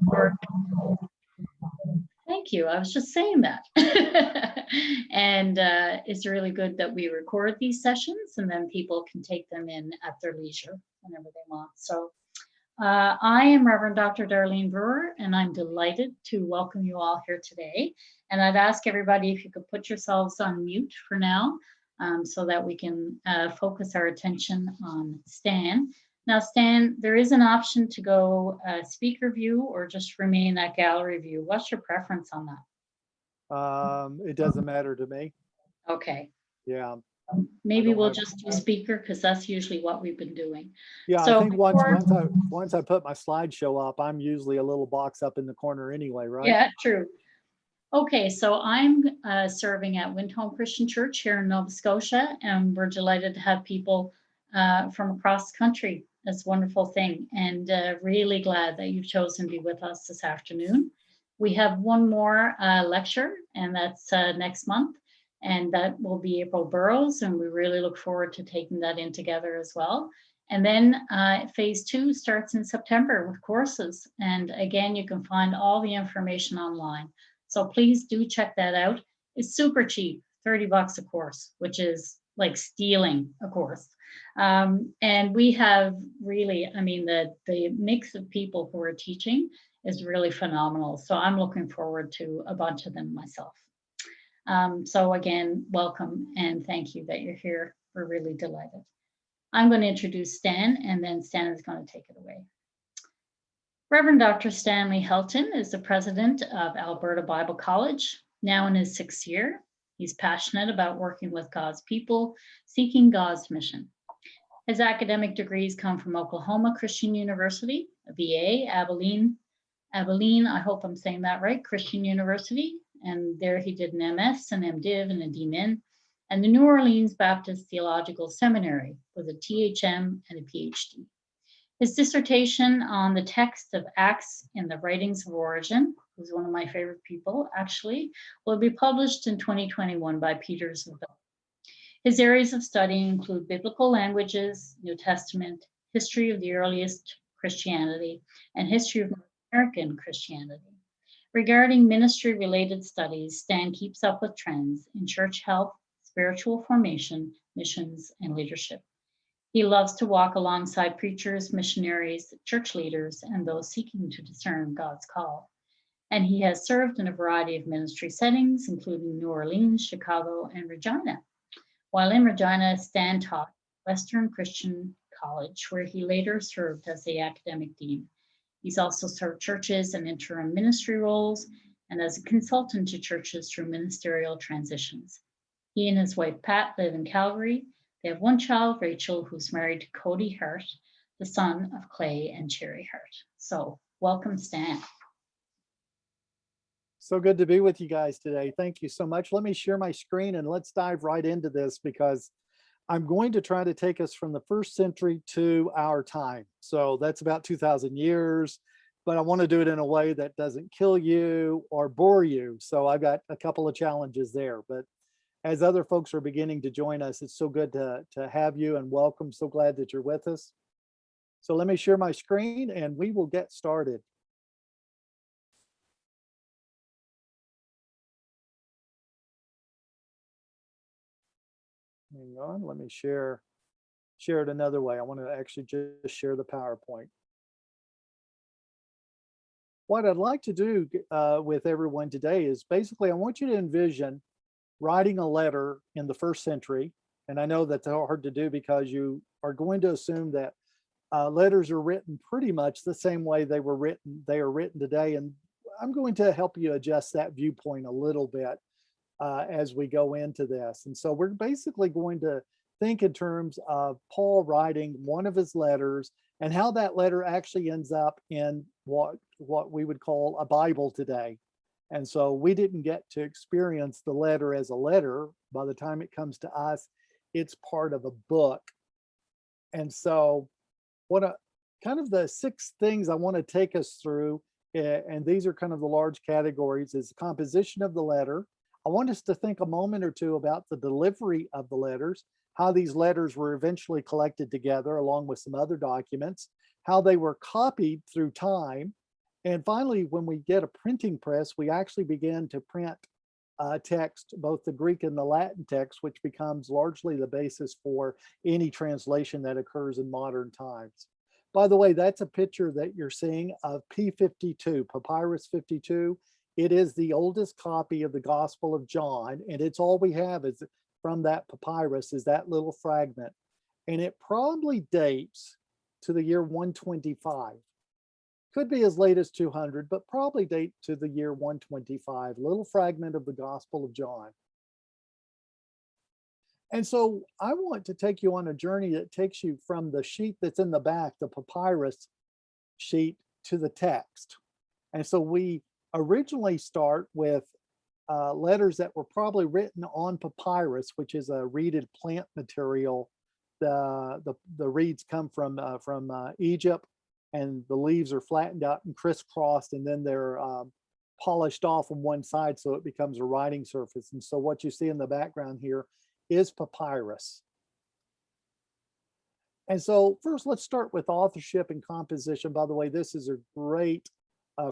record. Thank you. I was just saying that. And it's really good that we record these sessions and then people can take them in at their leisure whenever they want. So I am Reverend Dr. Darlene Brewer, and I'm delighted to welcome you all here today. And I'd ask everybody if you could put yourselves on mute for now so that we can focus our attention on Stan. Now, Stan, there is an option to go speaker view or just remain that gallery view. What's your preference on that? It doesn't matter to me. Okay. Yeah. Maybe we'll just do speaker because that's usually what we've been doing. Yeah, so I think once I put my slideshow up, I'm usually a little box up in the corner anyway, right? Yeah, true. Okay, so I'm serving at Windholme Christian Church here in Nova Scotia, and we're delighted to have people from across the country. That's a wonderful thing, and really glad that you've chosen to be with us this afternoon. We have one more lecture, and that's next month, and that will be April Burrows, and we really look forward to taking that in together as well. And then phase 2 starts in September with courses, and again, you can find all the information online. So please do check that out. It's super cheap, $30 a course, which is like stealing a course. And we have really, I mean, the mix of people who are teaching is really phenomenal. So I'm looking forward to a bunch of them myself. So again, welcome and thank you that you're here. We're really delighted. I'm going to introduce Stan, and then Stan is going to take it away. Reverend Dr. Stanley Helton is the president of Alberta Bible College, now in his 6th year. He's passionate about working with God's people, seeking God's mission. His academic degrees come from Oklahoma Christian University, a BA, Abilene, I hope I'm saying that right, Christian University, and there he did an MS, an MDiv, and a DMin, and the New Orleans Baptist Theological Seminary with a THM and a PhD. His dissertation on the text of Acts in the Writings of Origen, who's one of my favorite people actually, will be published in 2021 by Peters and Bell. His areas of study include biblical languages, New Testament, history of the earliest Christianity, and history of North American Christianity. Regarding ministry-related studies, Stan keeps up with trends in church health, spiritual formation, missions, and leadership. He loves to walk alongside preachers, missionaries, church leaders, and those seeking to discern God's call. And he has served in a variety of ministry settings, including New Orleans, Chicago, and Regina. While in Regina, Stan taught Western Christian College, where he later served as the academic dean. He's also served churches in interim ministry roles and as a consultant to churches through ministerial transitions. He and his wife, Pat, live in Calgary. They have one child, Rachel, who's married to Cody Hart, the son of Clay and Cherry Hart. So welcome, Stan. So good to be with you guys today. Thank you so much. Let me share my screen and let's dive right into this because I'm going to try to take us from the 1st century to our time. So that's about 2,000 years, but I want to do it in a way that doesn't kill you or bore you. So I've got a couple of challenges there, but as other folks are beginning to join us, it's so good to have you and welcome. So glad that you're with us. So let me share my screen and we will get started. Hang on, let me share it another way. I want to actually just share the PowerPoint. What I'd like to do with everyone today is basically I want you to envision writing a letter in the 1st century. And I know that's hard to do because you are going to assume that letters are written pretty much the same way they are written today. And I'm going to help you adjust that viewpoint a little bit as we go into this. And so we're basically going to think in terms of Paul writing one of his letters and how that letter actually ends up in what we would call a Bible today. And so we didn't get to experience the letter as a letter. By the time it comes to us, it's part of a book. And so kind of the 6 things I want to take us through, and these are kind of the large categories, is the composition of the letter. I want us to think a moment or two about the delivery of the letters, how these letters were eventually collected together along with some other documents, how they were copied through time, And finally, when we get a printing press, we actually begin to print text, both the Greek and the Latin text, which becomes largely the basis for any translation that occurs in modern times. By the way, that's a picture that you're seeing of P52, Papyrus 52. It is the oldest copy of the Gospel of John, and it's all we have is from that papyrus is that little fragment. And it probably dates to the year 125. Could be as late as 200, but probably date to the year 125, little fragment of the Gospel of John. And so I want to take you on a journey that takes you from the sheet that's in the back, the papyrus sheet, to the text. And so we originally start with letters that were probably written on papyrus, which is a reeded plant material. The reeds come from Egypt, and the leaves are flattened out and crisscrossed, and then they're polished off on one side so it becomes a writing surface. And so what you see in the background here is papyrus. And so first, let's start with authorship and composition. By the way, this is a great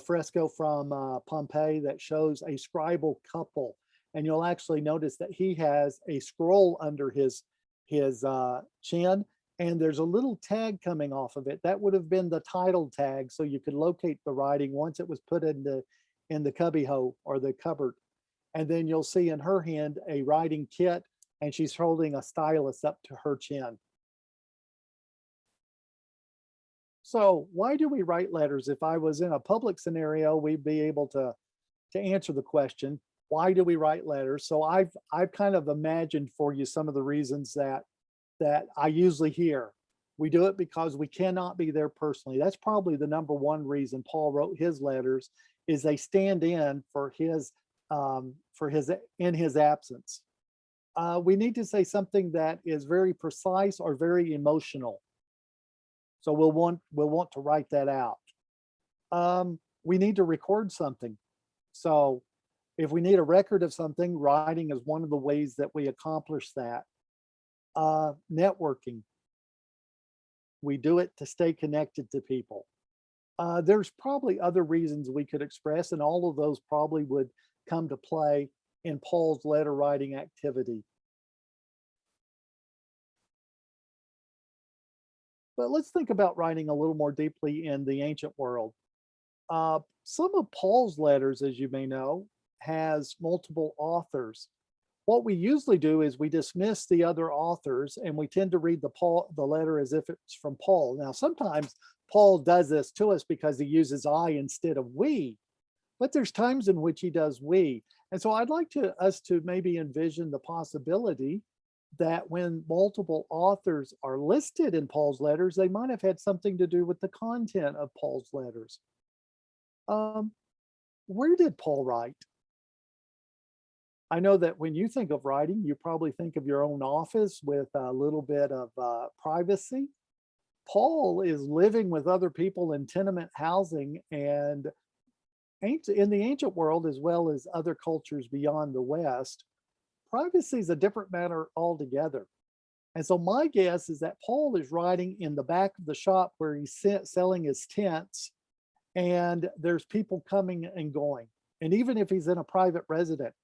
fresco from Pompeii that shows a scribal couple. And you'll actually notice that he has a scroll under his chin, and there's a little tag coming off of it. That would have been the title tag, so you could locate the writing once it was put in the cubbyhole or the cupboard. And then you'll see in her hand a writing kit, and she's holding a stylus up to her chin. So why do we write letters? If I was in a public scenario, we'd be able to answer the question, why do we write letters? So I've kind of imagined for you some of the reasons that I usually hear. We do it because we cannot be there personally. That's probably the number one reason Paul wrote his letters, is they stand in for his in his absence. We need to say something that is very precise or very emotional. So we'll want to write that out. We need to record something. So if we need a record of something, writing is one of the ways that we accomplish that. Networking. We do it to stay connected to people. There's probably other reasons we could express, and all of those probably would come to play in Paul's letter writing activity. But let's think about writing a little more deeply in the ancient world. Some of Paul's letters, as you may know, has multiple authors. What we usually do is we dismiss the other authors, and we tend to read the letter as if it's from Paul. Now, sometimes Paul does this to us because he uses I instead of we, but there's times in which he does we. And so I'd like us to maybe envision the possibility that when multiple authors are listed in Paul's letters, they might have had something to do with the content of Paul's letters. Where did Paul write? I know that when you think of writing, you probably think of your own office with a little bit of privacy. Paul is living with other people in tenement housing, and in the ancient world, as well as other cultures beyond the West, privacy is a different matter altogether. And so my guess is that Paul is writing in the back of the shop where he's selling his tents, and there's people coming and going. And even if he's in a private residence,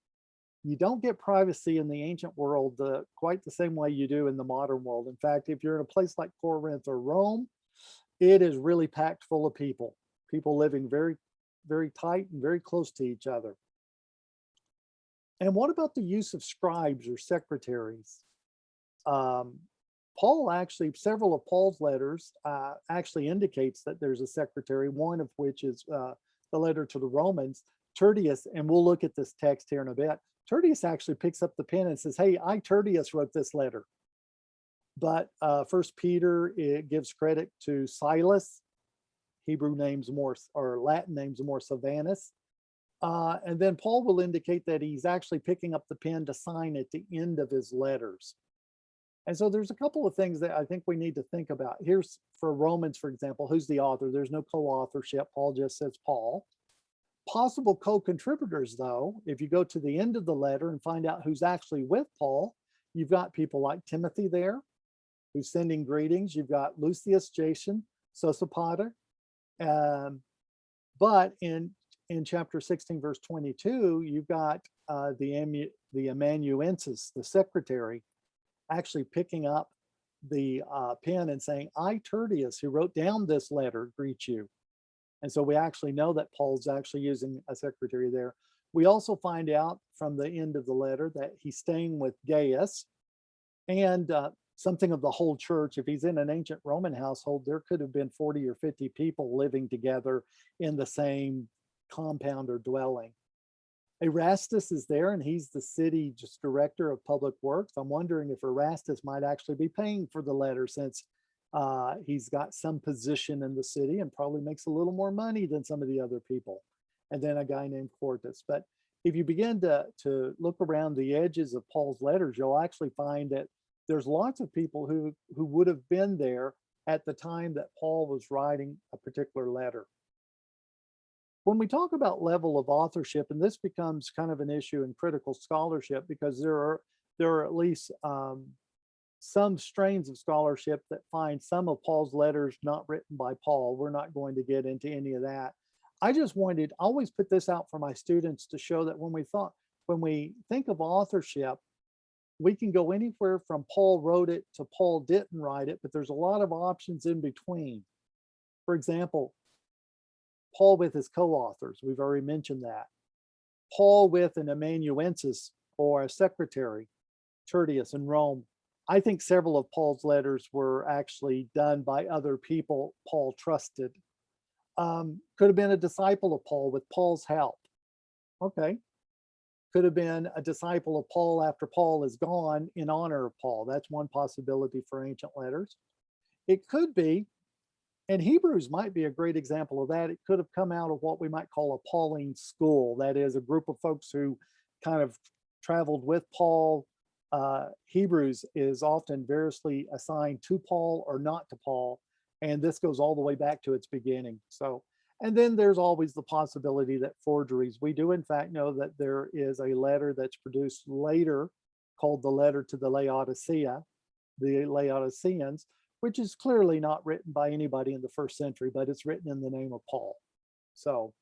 you don't get privacy in the ancient world quite the same way you do in the modern world. In fact, if you're in a place like Corinth or Rome, it is really packed full of people living very, very tight and very close to each other. And what about the use of scribes or secretaries? Paul actually, several of Paul's letters actually indicates that there's a secretary, one of which is the letter to the Romans. Tertius, and we'll look at this text here in a bit, Tertius actually picks up the pen and says, hey, I, Tertius, wrote this letter. But First Peter, it gives credit to Silas, Hebrew names more, or Latin names more, Silvanus. And then Paul will indicate that he's actually picking up the pen to sign at the end of his letters. And so there's a couple of things that I think we need to think about. Here's for Romans, for example, who's the author? There's no co-authorship. Paul just says Paul. Possible co-contributors, though, if you go to the end of the letter and find out who's actually with Paul, you've got people like Timothy there, who's sending greetings. You've got Lucius, Jason, Sosipater, But in chapter 16, verse 22, you've got the amanuensis, the secretary, actually picking up the pen and saying, "I, Tertius, who wrote down this letter, greet you." And so we actually know that Paul's actually using a secretary there. We also find out from the end of the letter that he's staying with Gaius and something of the whole church. If he's in an ancient Roman household, there could have been 40 or 50 people living together in the same compound or dwelling. Erastus is there, and he's the city just director of public works. I'm wondering if Erastus might actually be paying for the letter, since he's got some position in the city and probably makes a little more money than some of the other people. And then a guy named Quartus. But if you begin to look around the edges of Paul's letters, you'll actually find that there's lots of people who would have been there at the time that Paul was writing a particular letter. When we talk about level of authorship, and this becomes kind of an issue in critical scholarship, because there are at least some strains of scholarship that find some of Paul's letters not written by Paul. We're not going to get into any of that. I always put this out for my students to show that when we think of authorship, we can go anywhere from Paul wrote it to Paul didn't write it, but there's a lot of options in between. For example, Paul with his co-authors, we've already mentioned that. Paul with an amanuensis or a secretary, Tertius in Rome. I think several of Paul's letters were actually done by other people Paul trusted. Could have been a disciple of Paul with Paul's help. Okay. Could have been a disciple of Paul after Paul is gone in honor of Paul. That's one possibility for ancient letters. It could be, and Hebrews might be a great example of that. It could have come out of what we might call a Pauline school. That is a group of folks who kind of traveled with Paul. Hebrews is often variously assigned to Paul or not to Paul. And this goes all the way back to its beginning. So, and then there's always the possibility that forgeries. We do in fact know that there is a letter that's produced later called the letter to the Laodiceans, which is clearly not written by anybody in the first century, but it's written in the name of Paul. So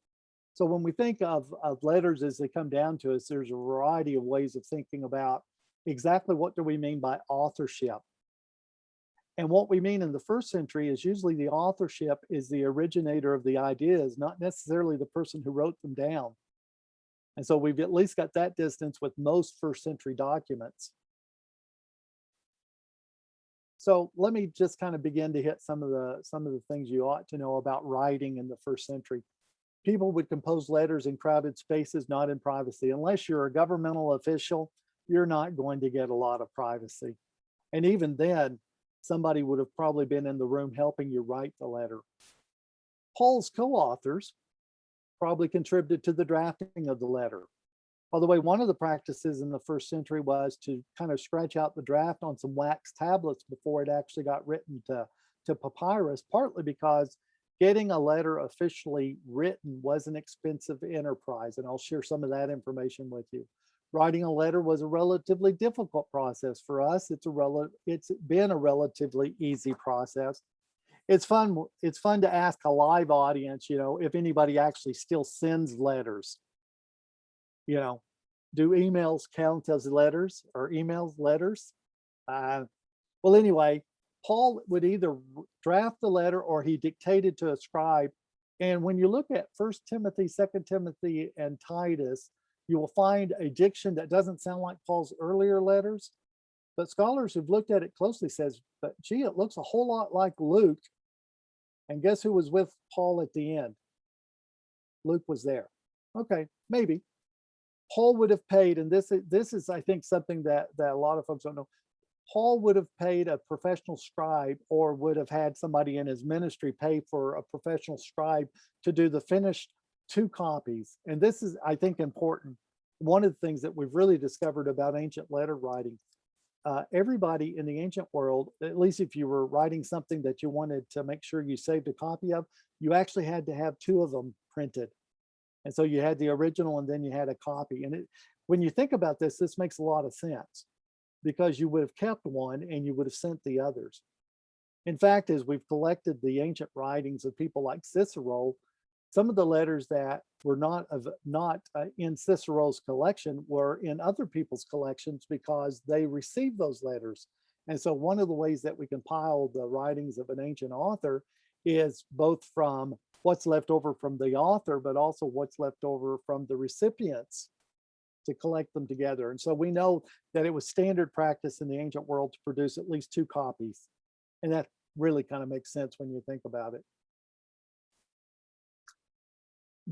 when we think of letters as they come down to us, there's a variety of ways of thinking about exactly what do we mean by authorship. And what we mean in the first century is usually the authorship is the originator of the ideas, not necessarily the person who wrote them down. And so we've at least got that distance with most first century documents. So let me just kind of begin to hit some of the things you ought to know about writing in the first century. People would compose letters in crowded spaces, not in privacy. Unless you're a governmental official, you're not going to get a lot of privacy. And even then, somebody would have probably been in the room helping you write the letter. Paul's co-authors probably contributed to the drafting of the letter. By the way, one of the practices in the first century was to kind of scratch out the draft on some wax tablets before it actually got written to papyrus, partly because getting a letter officially written was an expensive enterprise. And I'll share some of that information with you. Writing a letter was a relatively difficult process. For us, it's been a relatively easy process. It's fun to ask a live audience, if anybody actually still sends letters. Do emails count as letters, or emails letters? Well, anyway, Paul would either draft the letter or he dictated to a scribe. And when you look at 1 Timothy, 2 Timothy, and Titus, you will find a diction that doesn't sound like Paul's earlier letters, but scholars who've looked at it closely says, but gee, it looks a whole lot like Luke. And guess who was with Paul at the end? Luke was there. Okay, maybe. Paul would have paid, and this is I think something that a lot of folks don't know. Paul would have paid a professional scribe, or would have had somebody in his ministry pay for a professional scribe to do the finished 2 copies. And this is, I think, important. One of the things that we've really discovered about ancient letter writing, everybody in the ancient world, at least if you were writing something that you wanted to make sure you saved a copy of, you actually had to have 2 of them printed. And so you had the original and then you had a copy. And when you think about this, this makes a lot of sense, because you would have kept one and you would have sent the others. In fact, as we've collected the ancient writings of people like Cicero, Some of the letters that were not in Cicero's collection were in other people's collections because they received those letters. And so one of the ways that we compile the writings of an ancient author is both from what's left over from the author, but also what's left over from the recipients to collect them together. And so we know that it was standard practice in the ancient world to produce at least 2 copies. And that really kind of makes sense when you think about it.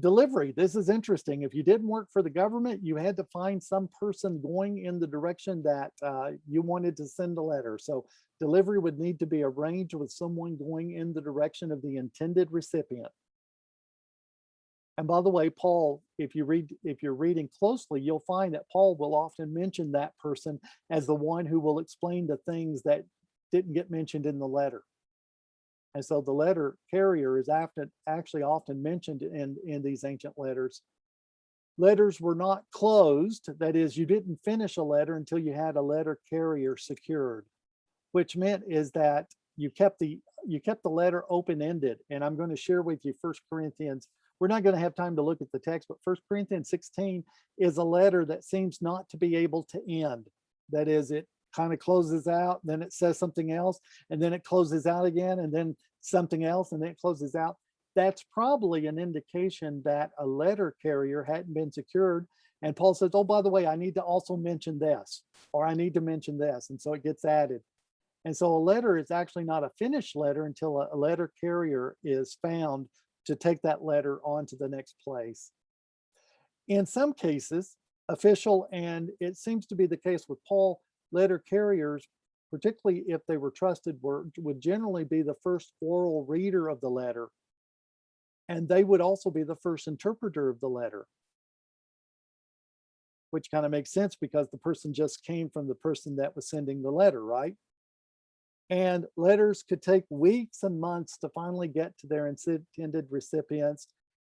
Delivery. This is interesting. If you didn't work for the government, you had to find some person going in the direction that you wanted to send a letter. So delivery would need to be arranged with someone going in the direction of the intended recipient. And by the way, Paul, if you're reading closely, you'll find that Paul will often mention that person as the one who will explain the things that didn't get mentioned in the letter. And so the letter carrier is actually often mentioned in these ancient letters. Letters were not closed. That is, you didn't finish a letter until you had a letter carrier secured, which meant is that you kept the letter open-ended. And I'm going to share with you 1 Corinthians. We're not going to have time to look at the text, but 1 Corinthians 16 is a letter that seems not to be able to end. That is, it kind of closes out, then it says something else, and then it closes out again, and then something else, and then it closes out. That's probably an indication that a letter carrier hadn't been secured. And Paul says, oh, by the way, I need to also mention this, or I need to mention this. And so it gets added. And so a letter is actually not a finished letter until a letter carrier is found to take that letter on to the next place. In some cases, official, and it seems to be the case with Paul, letter carriers, particularly if they were trusted, would generally be the first oral reader of the letter. And they would also be the first interpreter of the letter, which kind of makes sense because the person just came from the person that was sending the letter, right? And letters could take weeks and months to finally get to their intended recipients.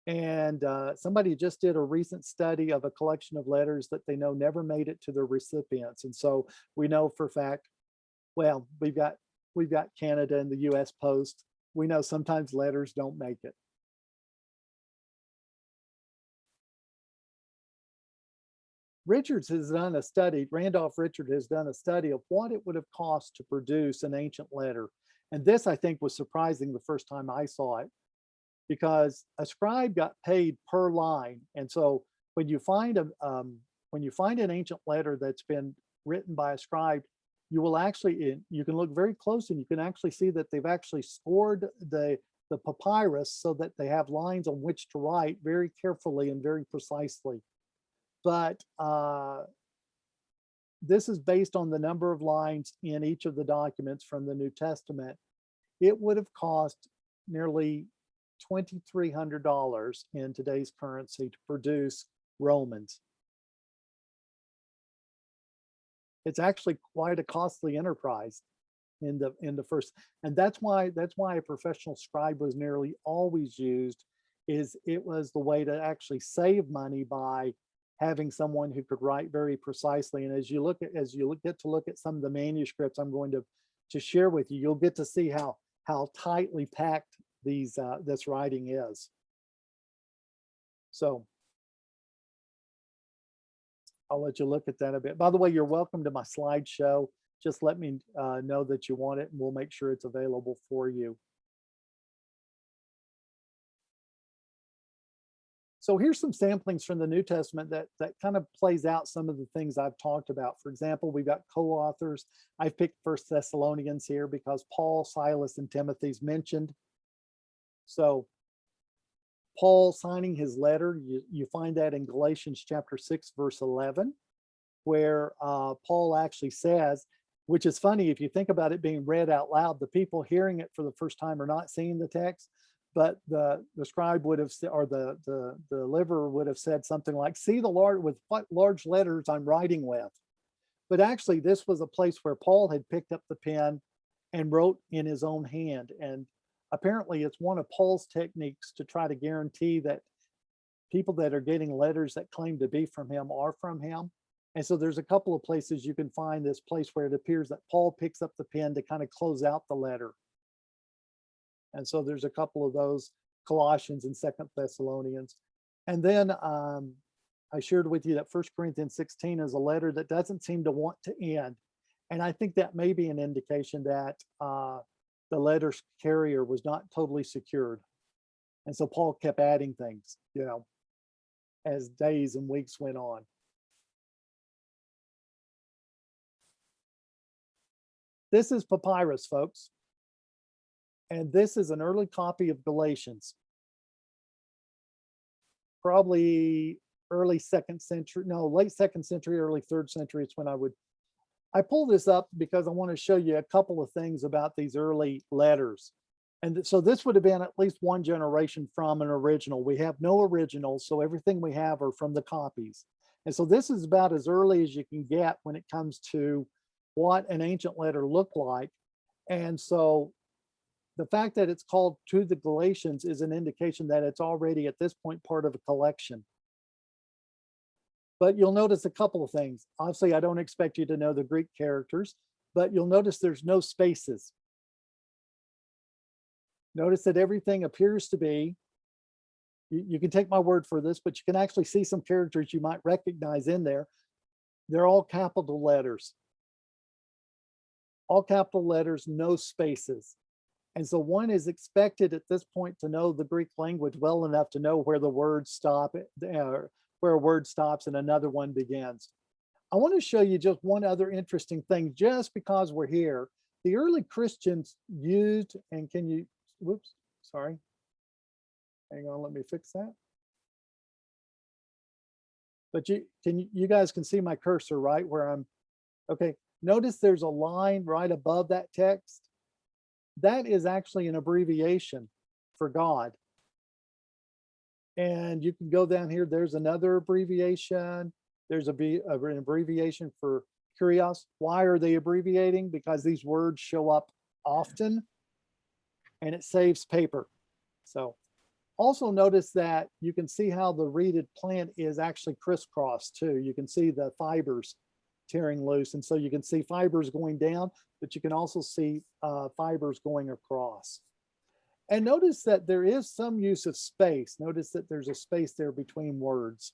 And somebody just did a recent study of a collection of letters that they know never made it to the recipients. And so we know for a fact, well, we've got Canada and the US Post. We know sometimes letters don't make it. Richards has done a study, Randolph Richard has done a study of what it would have cost to produce an ancient letter. And this, I think, was surprising the first time I saw it, because a scribe got paid per line. And so when you find an ancient letter that's been written by a scribe, you will actually, you can look very close and you can actually see that they've actually scored the papyrus so that they have lines on which to write very carefully and very precisely. But this is based on the number of lines in each of the documents from the New Testament. It would have cost nearly $2,300 in today's currency to produce Romans. It's actually quite a costly enterprise in the first, and that's why a professional scribe was nearly always used. Is it was the way to actually save money by having someone who could write very precisely. And as you get to look at some of the manuscripts I'm going to share with you, you'll get to see how tightly packed this writing is. So I'll let you look at that a bit. By the way, you're welcome to my slideshow. Just let me know that you want it, and we'll make sure it's available for you. So here's some samplings from the New Testament that kind of plays out some of the things I've talked about. For example, we've got co-authors. I've picked 1 Thessalonians here because Paul, Silas, and Timothy's mentioned. So Paul signing his letter, you find that in Galatians chapter 6, verse 11, where Paul actually says, which is funny if you think about it being read out loud, the people hearing it for the first time are not seeing the text. But the scribe would have, or the deliverer would have said something like, see the Lord with what large letters I'm writing with. But actually, this was a place where Paul had picked up the pen and wrote in his own hand. And apparently it's one of Paul's techniques to try to guarantee that people that are getting letters that claim to be from him are from him. And so there's a couple of places you can find this place where it appears that Paul picks up the pen to kind of close out the letter. And so there's a couple of those. Colossians and Second Thessalonians. And then I shared with you that First Corinthians 16 is a letter that doesn't seem to want to end. And I think that may be an indication that the letter's carrier was not totally secured. And so Paul kept adding things, as days and weeks went on. This is papyrus, folks. And this is an early copy of Galatians. Probably early second century, no, late second century, early third century. It's when I pulled this up because I want to show you a couple of things about these early letters. And so this would have been at least one generation from an original. We have no originals, so everything we have are from the copies. And so this is about as early as you can get when it comes to what an ancient letter looked like. And so the fact that it's called To the Galatians is an indication that it's already at this point part of a collection. But you'll notice a couple of things. Obviously, I don't expect you to know the Greek characters, but you'll notice there's no spaces. Notice that everything appears to be, you can take my word for this, but you can actually see some characters you might recognize in there. They're all capital letters. All capital letters, no spaces. And so one is expected at this point to know the Greek language well enough to know where the words stop, where a word stops and another one begins. I want to show you just one other interesting thing, just because we're here. The early Christians used, and can you, whoops, sorry. Hang on, let me fix that. But you guys can see my cursor, right? Where I'm, okay. Notice there's a line right above that text. That is actually an abbreviation for God. And you can go down here, there's another abbreviation. There's an abbreviation for Kyrios. Why are they abbreviating? Because these words show up often and it saves paper. So also notice that you can see how the reeded plant is actually crisscrossed too. You can see the fibers tearing loose. And so you can see fibers going down, but you can also see fibers going across. And notice that there is some use of space. Notice that there's a space there between words.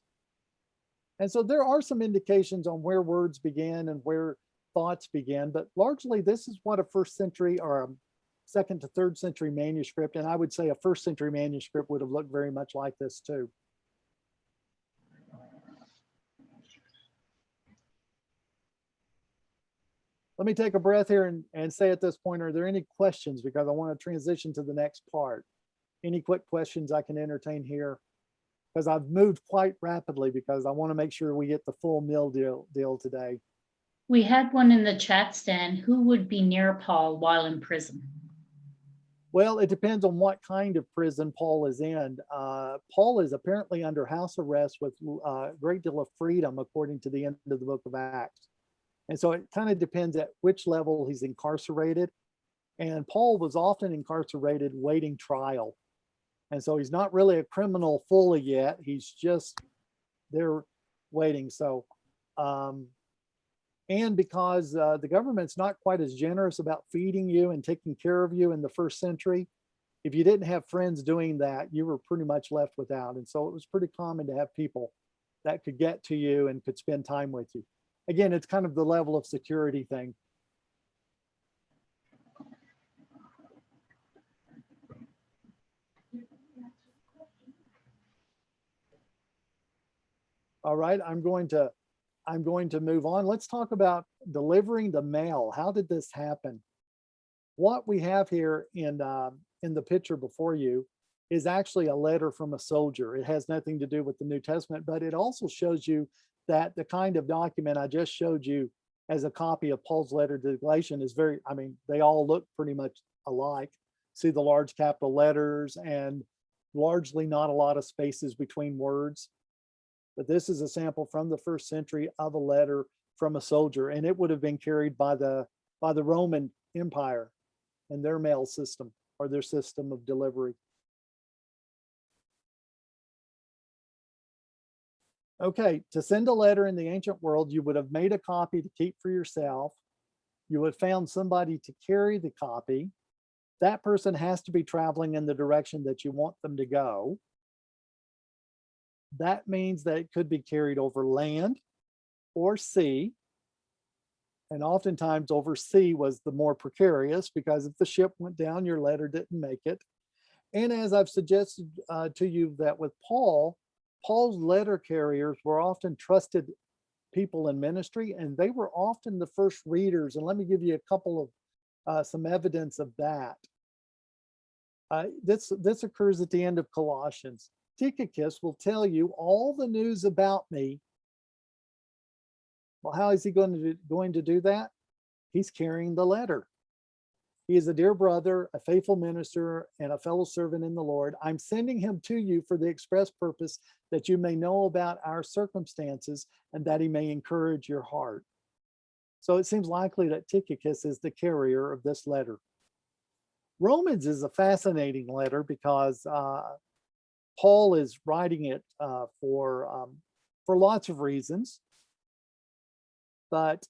And so there are some indications on where words began and where thoughts began, but largely this is what a first century or a second to third century manuscript, and I would say a first century manuscript would have looked very much like this too. Let me take a breath here and say at this point, are there any questions? Because I want to transition to the next part. Any quick questions I can entertain here? Because I've moved quite rapidly because I want to make sure we get the full meal deal today. We had one in the chat, Stan. Who would be near Paul while in prison? Well, it depends on what kind of prison Paul is in. Paul is apparently under house arrest with a great deal of freedom, according to the end of the book of Acts. And so it kind of depends at which level he's incarcerated. And Paul was often incarcerated waiting trial. And so he's not really a criminal fully yet. He's just there waiting. So, and because the government's not quite as generous about feeding you and taking care of you in the first century, if you didn't have friends doing that, you were pretty much left without. And so it was pretty common to have people that could get to you and could spend time with you. Again, it's kind of the level of security thing. All right, I'm going to move on. Let's talk about delivering the mail. How did this happen? What we have here in the picture before you is actually a letter from a soldier. It has nothing to do with the New Testament, but it also shows you that the kind of document I just showed you as a copy of Paul's letter to the Galatians is very, I mean, they all look pretty much alike. See the large capital letters and largely not a lot of spaces between words. But this is a sample from the first century of a letter from a soldier, and it would have been carried by the Roman Empire and their mail system or their system of delivery. Okay, to send a letter in the ancient world, you would have made a copy to keep for yourself. You would have found somebody to carry the copy. That person has to be traveling in the direction that you want them to go. That means that it could be carried over land or sea. And oftentimes over sea was the more precarious, because if the ship went down, your letter didn't make it. And as I've suggested to you, that with Paul's letter carriers were often trusted people in ministry, and they were often the first readers. And let me give you a couple of some evidence of that. This occurs at the end of Colossians. Tychicus will tell you all the news about me. Well, how is he going to do that? He's carrying the letter. He is a dear brother, a faithful minister, and a fellow servant in the Lord. I'm sending him to you for the express purpose that you may know about our circumstances and that he may encourage your heart. So it seems likely that Tychicus is the carrier of this letter. Romans is a fascinating letter because Paul is writing it for lots of reasons, but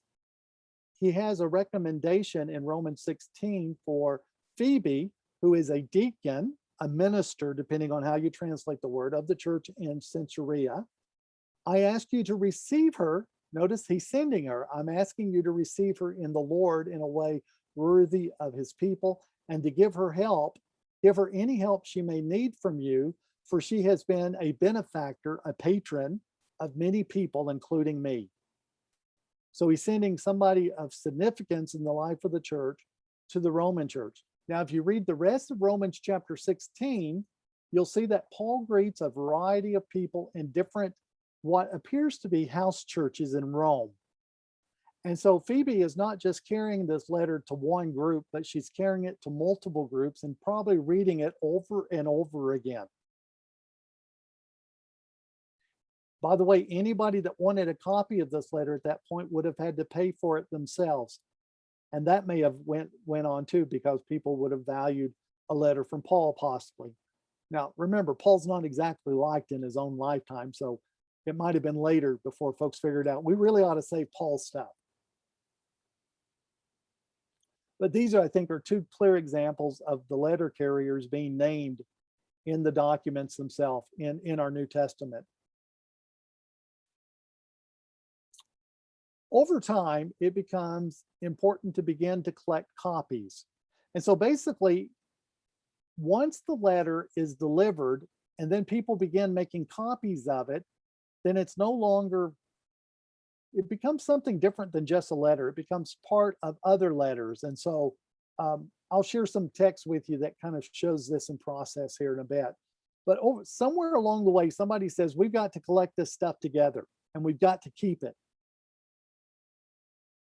he has a recommendation in Romans 16 for Phoebe, who is a deacon, a minister, depending on how you translate the word, of the church in Caesarea. I ask you to receive her. Notice he's sending her. I'm asking you to receive her in the Lord in a way worthy of his people, and to give her help, give her any help she may need from you, for she has been a benefactor, a patron of many people, including me. So he's sending somebody of significance in the life of the church to the Roman church. Now, if you read the rest of Romans chapter 16, you'll see that Paul greets a variety of people in different, what appears to be house churches in Rome. And so Phoebe is not just carrying this letter to one group, but she's carrying it to multiple groups and probably reading it over and over again. By the way, anybody that wanted a copy of this letter at that point would have had to pay for it themselves. And that may have went on too, because people would have valued a letter from Paul possibly. Now, remember, Paul's not exactly liked in his own lifetime, so it might have been later before folks figured out we really ought to save Paul's stuff. But these, I think, are two clear examples of the letter carriers being named in the documents themselves in our New Testament. Over time, it becomes important to begin to collect copies. And so basically, once the letter is delivered and then people begin making copies of it, then it's no longer, it becomes something different than just a letter. It becomes part of other letters. And so I'll share some text with you that kind of shows this in process here in a bit. But somewhere along the way, somebody says, we've got to collect this stuff together and we've got to keep it.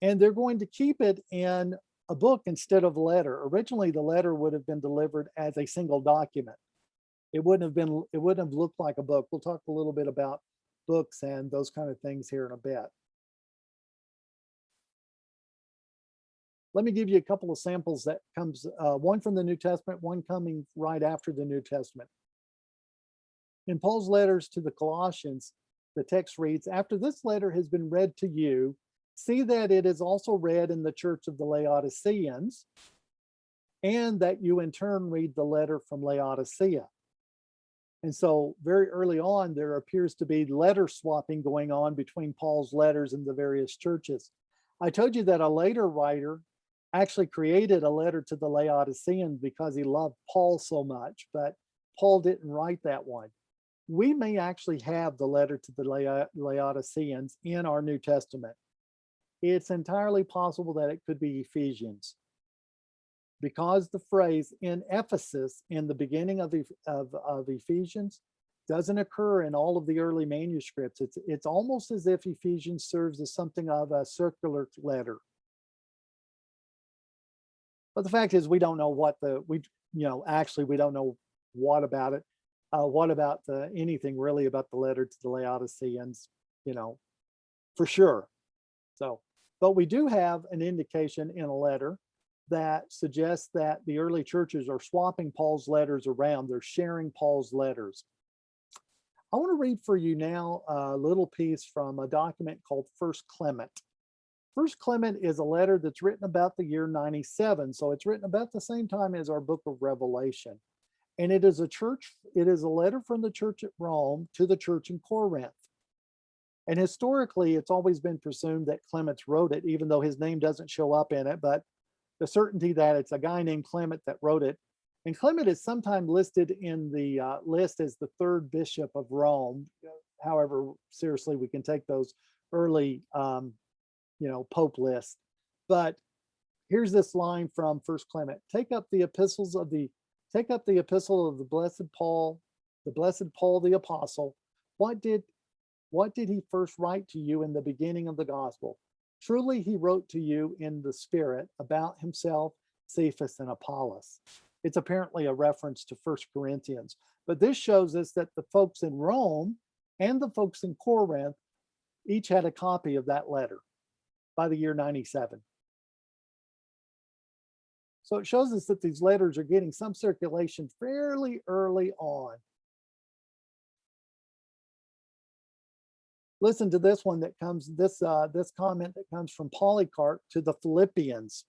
And they're going to keep it in a book instead of a letter. Originally, the letter would have been delivered as a single document. It wouldn't have looked like a book. We'll talk a little bit about books and those kind of things here in a bit. Let me give you a couple of samples that comes, one from the New Testament, one coming right after the New Testament. In Paul's letters to the Colossians, the text reads, after this letter has been read to you, see that it is also read in the church of the Laodiceans, and that you in turn read the letter from Laodicea. And so very early on, there appears to be letter swapping going on between Paul's letters and the various churches. I told you that a later writer actually created a letter to the Laodiceans because he loved Paul so much, but Paul didn't write that one. We may actually have the letter to the Laodiceans in our New Testament. It's entirely possible that it could be Ephesians, because the phrase in Ephesus in the beginning of Ephesians doesn't occur in all of the early manuscripts. It's almost as if Ephesians serves as something of a circular letter. But the fact is, we don't know what we don't know what about it. What about anything really about the letter to the Laodiceans, for sure. So, but we do have an indication in a letter that suggests that the early churches are swapping Paul's letters around. They're sharing Paul's letters. I want to read for you now a little piece from a document called First Clement. First Clement is a letter that's written about the year 97. So it's written about the same time as our book of Revelation. And it is a letter from the church at Rome to the church in Corinth. And historically, it's always been presumed that Clement wrote it, even though his name doesn't show up in it. But the certainty that it's a guy named Clement that wrote it. And Clement is sometimes listed in the list as the third bishop of Rome. However, seriously, we can take those early, Pope lists. But here's this line from First Clement: take up the epistle of the blessed Paul, the apostle. What did he first write to you in the beginning of the gospel? Truly, he wrote to you in the Spirit about himself, Cephas, and Apollos. It's apparently a reference to First Corinthians. But this shows us that the folks in Rome and the folks in Corinth each had a copy of that letter by the year 97. So it shows us that these letters are getting some circulation fairly early on. Listen to this one that comes, this comment that comes from Polycarp to the Philippians,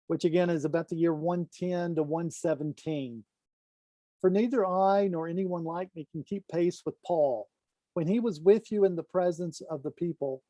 which again is about the year 110 to 117. For neither I nor anyone like me can keep pace with Paul. When he was with you in the presence of the people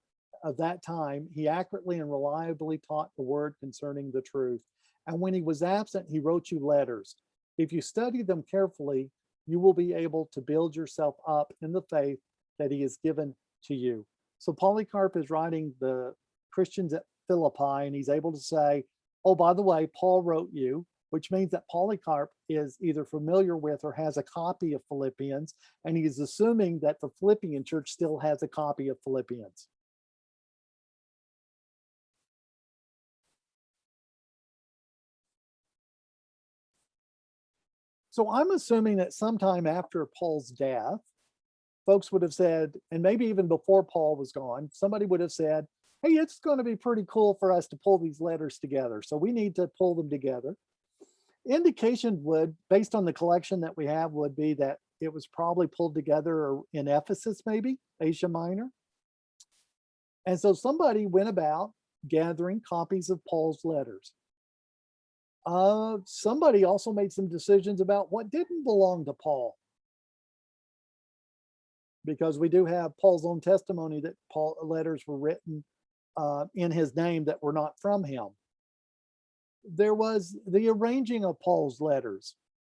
of that time, he accurately and reliably taught the word concerning the truth. And when he was absent, he wrote you letters. If you study them carefully, you will be able to build yourself up in the faith that he has given to you. So Polycarp is writing the Christians at Philippi, and he's able to say, oh, by the way, Paul wrote you, which means that Polycarp is either familiar with or has a copy of Philippians, and he's assuming that the Philippian church still has a copy of Philippians. So I'm assuming that sometime after Paul's death, folks would have said, and maybe even before Paul was gone, somebody would have said, hey, it's going to be pretty cool for us to pull these letters together. So we need to pull them together. Indication would, based on the collection that we have, would be that it was probably pulled together in Ephesus, maybe, Asia Minor. And so somebody went about gathering copies of Paul's letters. Somebody also made some decisions about what didn't belong to Paul, because we do have Paul's own testimony that Paul letters were written in his name that were not from him. There was the arranging of Paul's letters.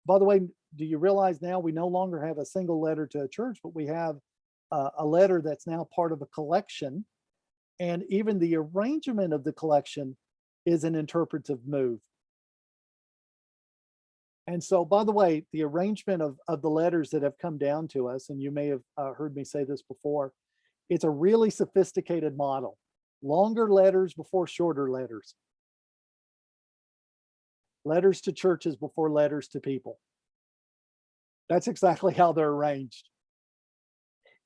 By the way, do you realize now we no longer have a single letter to a church, but we have a letter that's now part of a collection, and even the arrangement of the collection is an interpretive move. And so, by the way, the arrangement of the letters that have come down to us, and you may have heard me say this before, it's a really sophisticated model. Longer letters before shorter letters. Letters to churches before letters to people. That's exactly how they're arranged.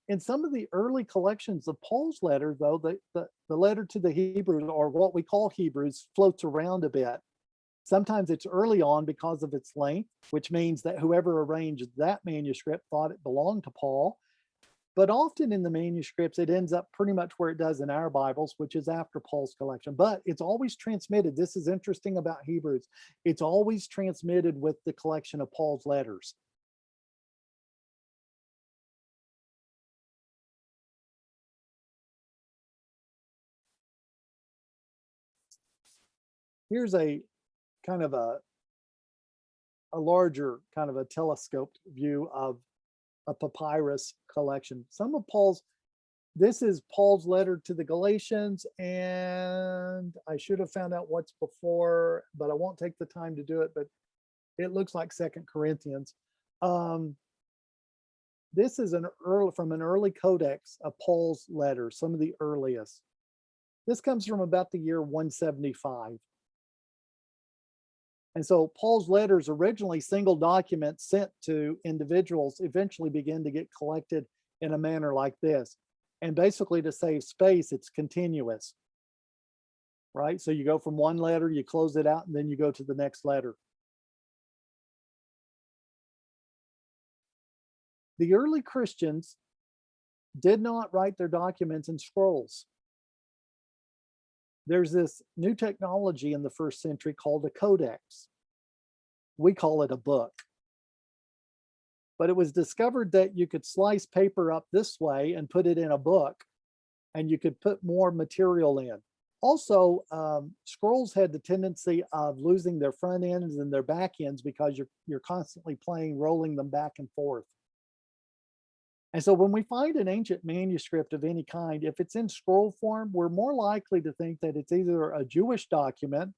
In some of the early collections of Paul's letter, though, the letter to the Hebrews, or what we call Hebrews, floats around a bit. Sometimes it's early on because of its length, which means that whoever arranged that manuscript thought it belonged to Paul. But often in the manuscripts, it ends up pretty much where it does in our Bibles, which is after Paul's collection. But it's always transmitted. This is interesting about Hebrews. It's always transmitted with the collection of Paul's letters. Here's a kind of a larger kind of a telescoped view of a papyrus collection. This is Paul's letter to the Galatians, and I should have found out what's before, but I won't take the time to do it, but it looks like 2 Corinthians. This is from an early codex of Paul's letters, some of the earliest. This comes from about the year 175. And so Paul's letters, originally single documents sent to individuals, eventually begin to get collected in a manner like this. And basically, to save space, it's continuous, right? So you go from one letter, you close it out, and then you go to the next letter. The early Christians did not write their documents in scrolls. there's this new technology in the first century called a codex. We call it a book. But it was discovered that you could slice paper up this way and put it in a book, and you could put more material in. Also, scrolls had the tendency of losing their front ends and their back ends because you're constantly rolling them back and forth. And so when we find an ancient manuscript of any kind, if it's in scroll form, we're more likely to think that it's either a Jewish document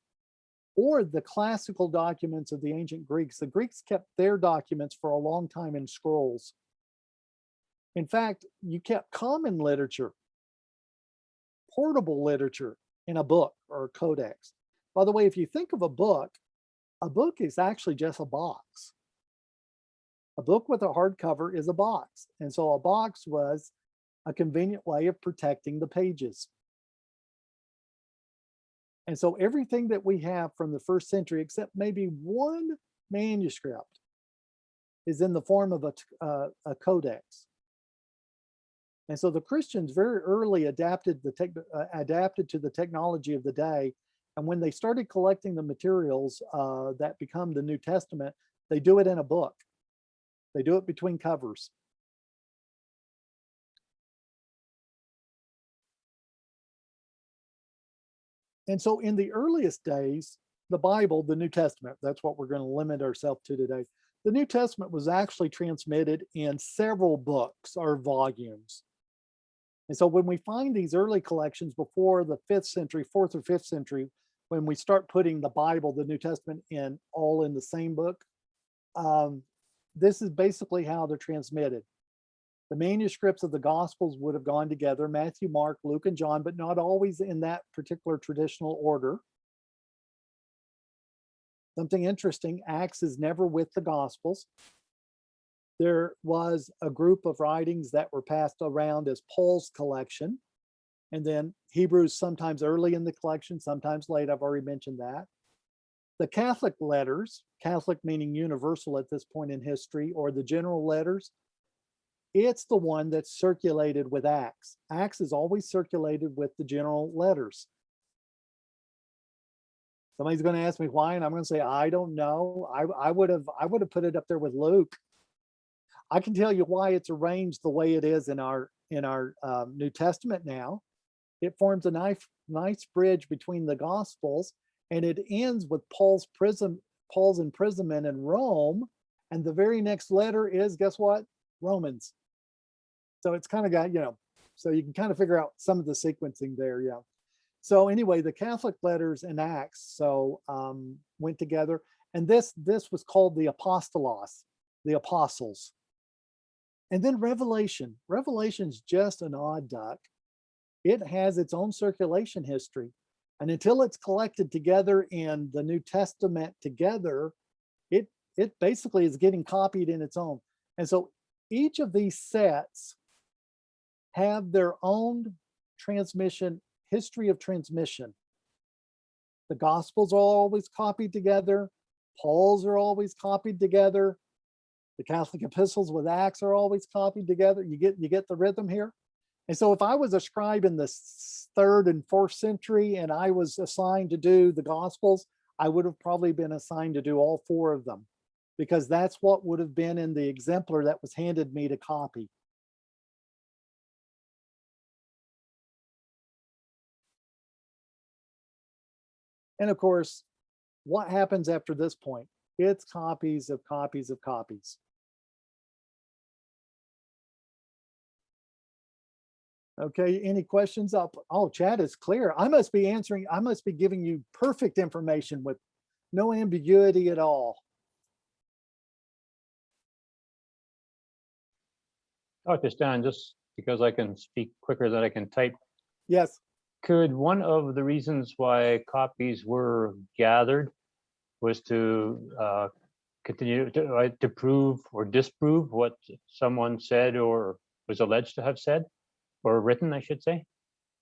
or the classical documents of the ancient Greeks. The Greeks kept their documents for a long time in scrolls. In fact, you kept common literature, portable literature in a book or a codex. By the way, if you think of a book is actually just a box. A book with a hardcover is a box. And so a box was a convenient way of protecting the pages. And so everything that we have from the first century, except maybe one manuscript, is in the form of a codex. And so the Christians very early adapted to the technology of the day. And when they started collecting the materials that become the New Testament, they do it in a book. They do it between covers. And so in the earliest days, the Bible, the New Testament, that's what we're going to limit ourselves to today. The New Testament was actually transmitted in several books or volumes. And so when we find these early collections before the 5th century, 4th or 5th century, when we start putting the Bible, the New Testament, all in the same book, this is basically how they're transmitted. The manuscripts of the Gospels would have gone together, Matthew, Mark, Luke, and John, but not always in that particular traditional order. Something interesting, Acts is never with the Gospels. There was a group of writings that were passed around as Paul's collection, and then Hebrews sometimes early in the collection, sometimes late, I've already mentioned that. The Catholic letters, Catholic meaning universal at this point in history, or the general letters, it's the one that's circulated with Acts. Acts is always circulated with the general letters. Somebody's going to ask me why, and I'm going to say, I don't know. I would have put it up there with Luke. I can tell you why it's arranged the way it is in our New Testament now. It forms a nice bridge between the Gospels, and it ends with Paul's imprisonment in Rome, and the very next letter is, guess what? Romans. So it's kind of got, so you can kind of figure out some of the sequencing there, yeah. So anyway, the Catholic letters and Acts went together, and this was called the apostolos, the apostles. And then Revelation. Revelation's just an odd duck. It has its own circulation history. And until it's collected together in the New Testament together, it basically is getting copied in its own. And so each of these sets have their own history of transmission. The Gospels are always copied together. Paul's are always copied together. The Catholic epistles with Acts are always copied together. You get the rhythm here. And so if I was a scribe in the 3rd and 4th century and I was assigned to do the Gospels, I would have probably been assigned to do all 4 of them, because that's what would have been in the exemplar that was handed me to copy. And of course, what happens after this point? It's copies of copies of copies. Okay, any questions up? Oh, chat is clear. I must be giving you perfect information with no ambiguity at all. Dr. Stan, just because I can speak quicker than I can type. Yes. Could one of the reasons why copies were gathered was to continue to prove or disprove what someone said or was alleged to have said, or written, I should say?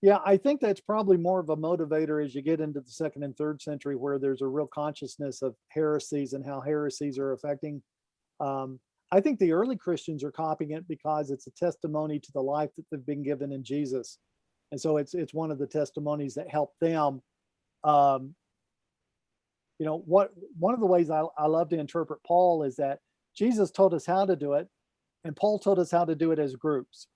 Yeah, I think that's probably more of a motivator as you get into the 2nd and 3rd century, where there's a real consciousness of heresies and how heresies are affecting. I think the early Christians are copying it because it's a testimony to the life that they've been given in Jesus. And so it's one of the testimonies that help them. One of the ways I love to interpret Paul is that Jesus told us how to do it, and Paul told us how to do it as groups.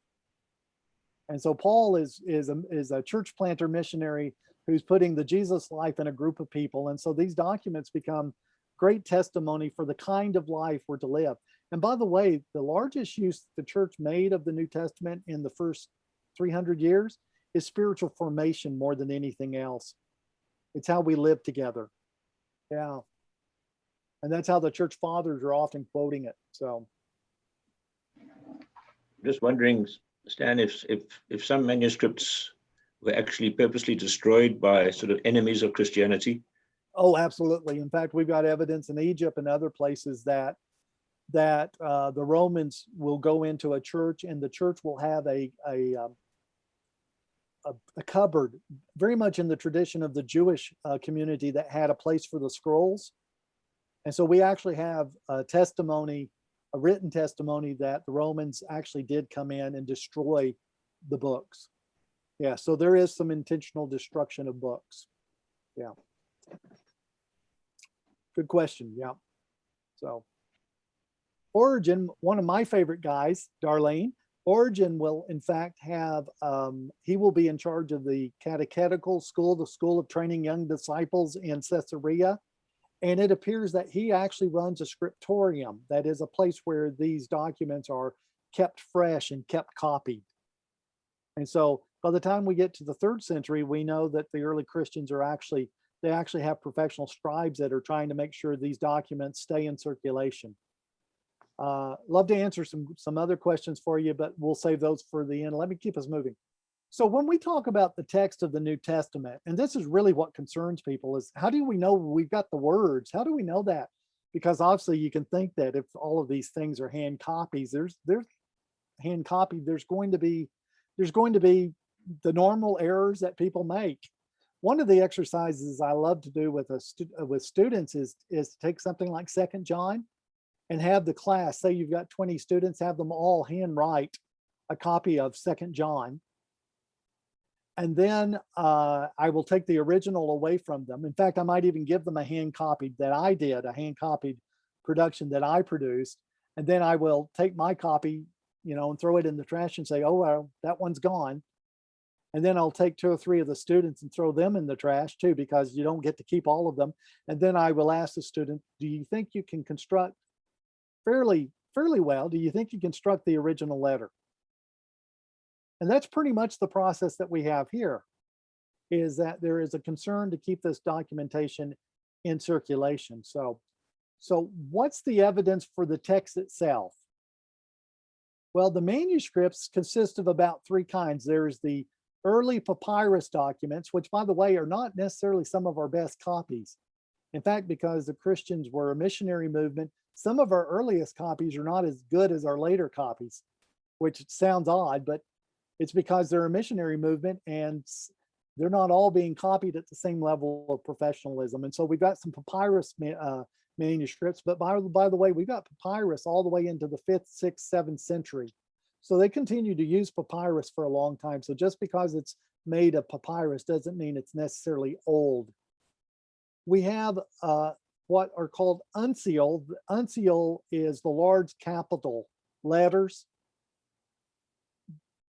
And so Paul is a church planter missionary who's putting the Jesus life in a group of people. And so these documents become great testimony for the kind of life we're to live. And by the way, the largest use the church made of the New Testament in the first 300 years is spiritual formation more than anything else. It's how we live together. Yeah. And that's how the church fathers are often quoting it. So Just wondering, Stan, if some manuscripts were actually purposely destroyed by sort of enemies of Christianity. Oh, absolutely. In fact, we've got evidence in Egypt and other places that the Romans will go into a church, and the church will have a cupboard, very much in the tradition of the Jewish community, that had a place for the scrolls. And so we actually have a written testimony that the Romans actually did come in and destroy the books. Yeah, so there is some intentional destruction of books. Yeah. Good question. Yeah. So Origen, one of my favorite guys, Darlene, Origen will in fact have, he will be in charge of the catechetical school, the school of training young disciples in Caesarea. And it appears that he actually runs a scriptorium, that is a place where these documents are kept fresh and kept copied. And so by the time we get to the 3rd century, we know that the early Christians they actually have professional scribes that are trying to make sure these documents stay in circulation. Love to answer some other questions for you, but we'll save those for the end. Let me keep us moving. So when we talk about the text of the New Testament, and this is really what concerns people, is how do we know we've got the words? How do we know that? Because obviously you can think that if all of these things are hand copies, there's hand copied, there's going to be the normal errors that people make. One of the exercises I love to do with students is to take something like 2nd John and have the class, say you've got 20 students, have them all handwrite a copy of 2nd John. And then I will take the original away from them. In fact, I might even give them a hand copied production that I produced. And then I will take my copy, and throw it in the trash and say, oh, well, that one's gone. And then I'll take 2 or 3 of the students and throw them in the trash too, because you don't get to keep all of them. And then I will ask the student, do you think you can construct fairly well? Do you think you construct the original letter? And that's pretty much the process that we have here, is that there is a concern to keep this documentation in circulation. So what's the evidence for the text itself? Well, the manuscripts consist of about 3 kinds. There's the early papyrus documents, which, by the way, are not necessarily some of our best copies. In fact, because the Christians were a missionary movement, some of our earliest copies are not as good as our later copies, which sounds odd, but it's because they're a missionary movement and they're not all being copied at the same level of professionalism. And so we've got some papyrus manuscripts, but by the way, we've got papyrus all the way into the 5th, 6th, 7th century. So they continue to use papyrus for a long time. So just because it's made of papyrus doesn't mean it's necessarily old. We have what are called uncial. Uncial is the large capital letters,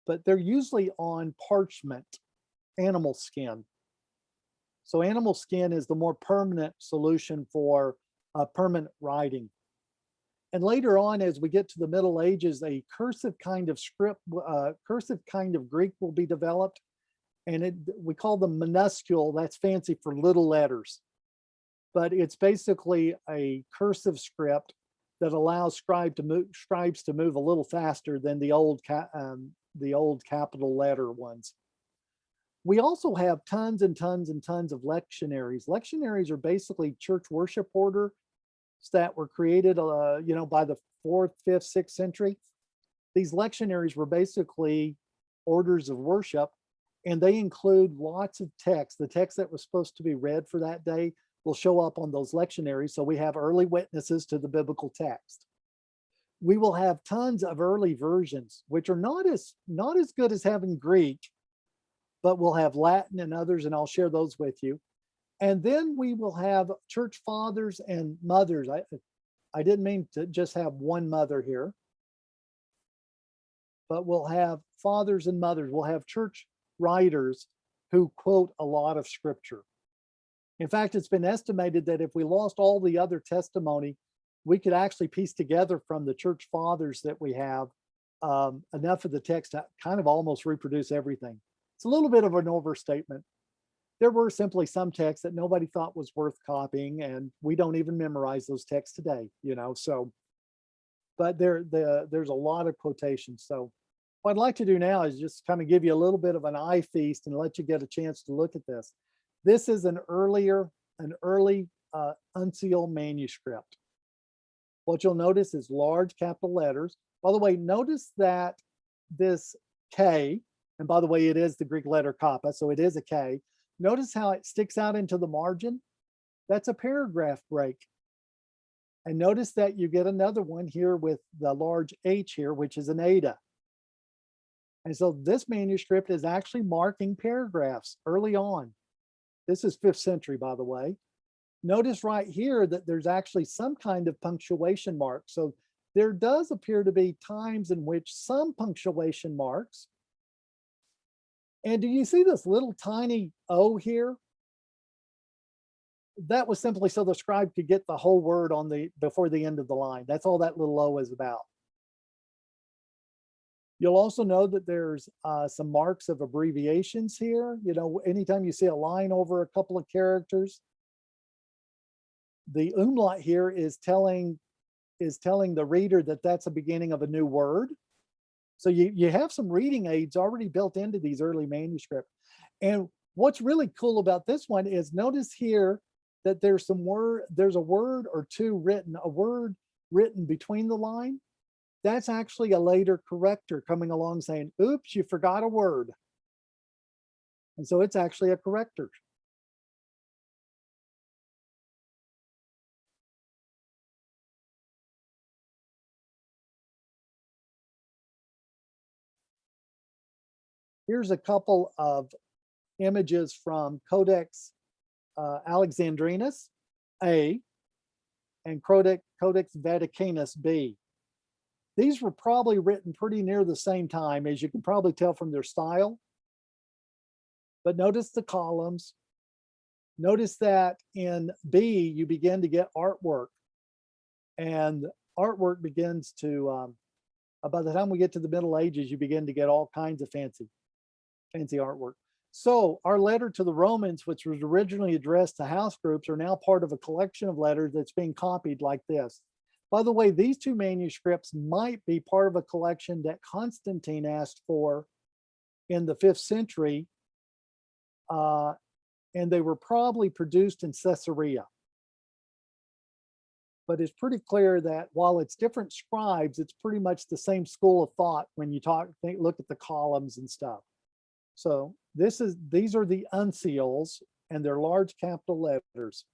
but they're usually on parchment, animal skin. So animal skin is the more permanent solution for permanent writing. And later on, as we get to the Middle Ages, a cursive kind of script, cursive kind of Greek will be developed. And we call them minuscule. That's fancy for little letters. But it's basically a cursive script that allows scribes to move a little faster than the old capital letter ones. We also have tons and tons and tons of lectionaries. Lectionaries are basically church worship orders that were created, by the 4th, 5th, 6th century. These lectionaries were basically orders of worship, and they include lots of text. The text that was supposed to be read for that day will show up on those lectionaries. So we have early witnesses to the biblical text. We will have tons of early versions, which are not as good as having Greek, but we'll have Latin and others, and I'll share those with you. And then we will have church fathers and mothers. I didn't mean to just have one mother here, but we'll have fathers and mothers. We'll have church writers who quote a lot of scripture. In fact, it's been estimated that if we lost all the other testimony, we could actually piece together from the church fathers that we have enough of the text to kind of almost reproduce everything. It's a little bit of an overstatement. There were simply some texts that nobody thought was worth copying, and we don't even memorize those texts today, you know, so, but there's a lot of quotations. So what I'd like to do now is just kind of give you a little bit of an eye feast and let you get a chance to look at this. This is an early uncial manuscript. What you'll notice is large capital letters. By the way, notice that this K, and by the way, it is the Greek letter kappa, so it is a K. Notice how it sticks out into the margin. That's a paragraph break. And notice that you get another one here with the large H here, which is an eta. And so this manuscript is actually marking paragraphs early on. This is 5th century, by the way. Notice right here that there's actually some kind of punctuation mark. So there does appear to be times in which some punctuation marks. And do you see this little tiny O here? That was simply so the scribe could get the whole word on before the end of the line. That's all that little O is about. You'll also know that there's some marks of abbreviations here. You know, anytime you see a line over a couple of characters, the umlaut here is telling the reader that that's the beginning of a new word. So you have some reading aids already built into these early manuscripts. And what's really cool about this one is notice here that there's a word or two written, a word written between the line. That's actually a later corrector coming along saying, oops, you forgot a word. And so it's actually a corrector. Here's a couple of images from Codex Alexandrinus A and Codex Vaticanus B. These were probably written pretty near the same time, as you can probably tell from their style. But notice the columns. Notice that in B, you begin to get artwork. And artwork begins to, by the time we get to the Middle Ages, you begin to get all kinds of fancy artwork. So our letter to the Romans, which was originally addressed to house groups, are now part of a collection of letters that's being copied like this. By the way, these two manuscripts might be part of a collection that Constantine asked for in the 5th century, and they were probably produced in Caesarea. But it's pretty clear that while it's different scribes, it's pretty much the same school of thought when you look at the columns and stuff. So these are the uncials, and they're large capital letters.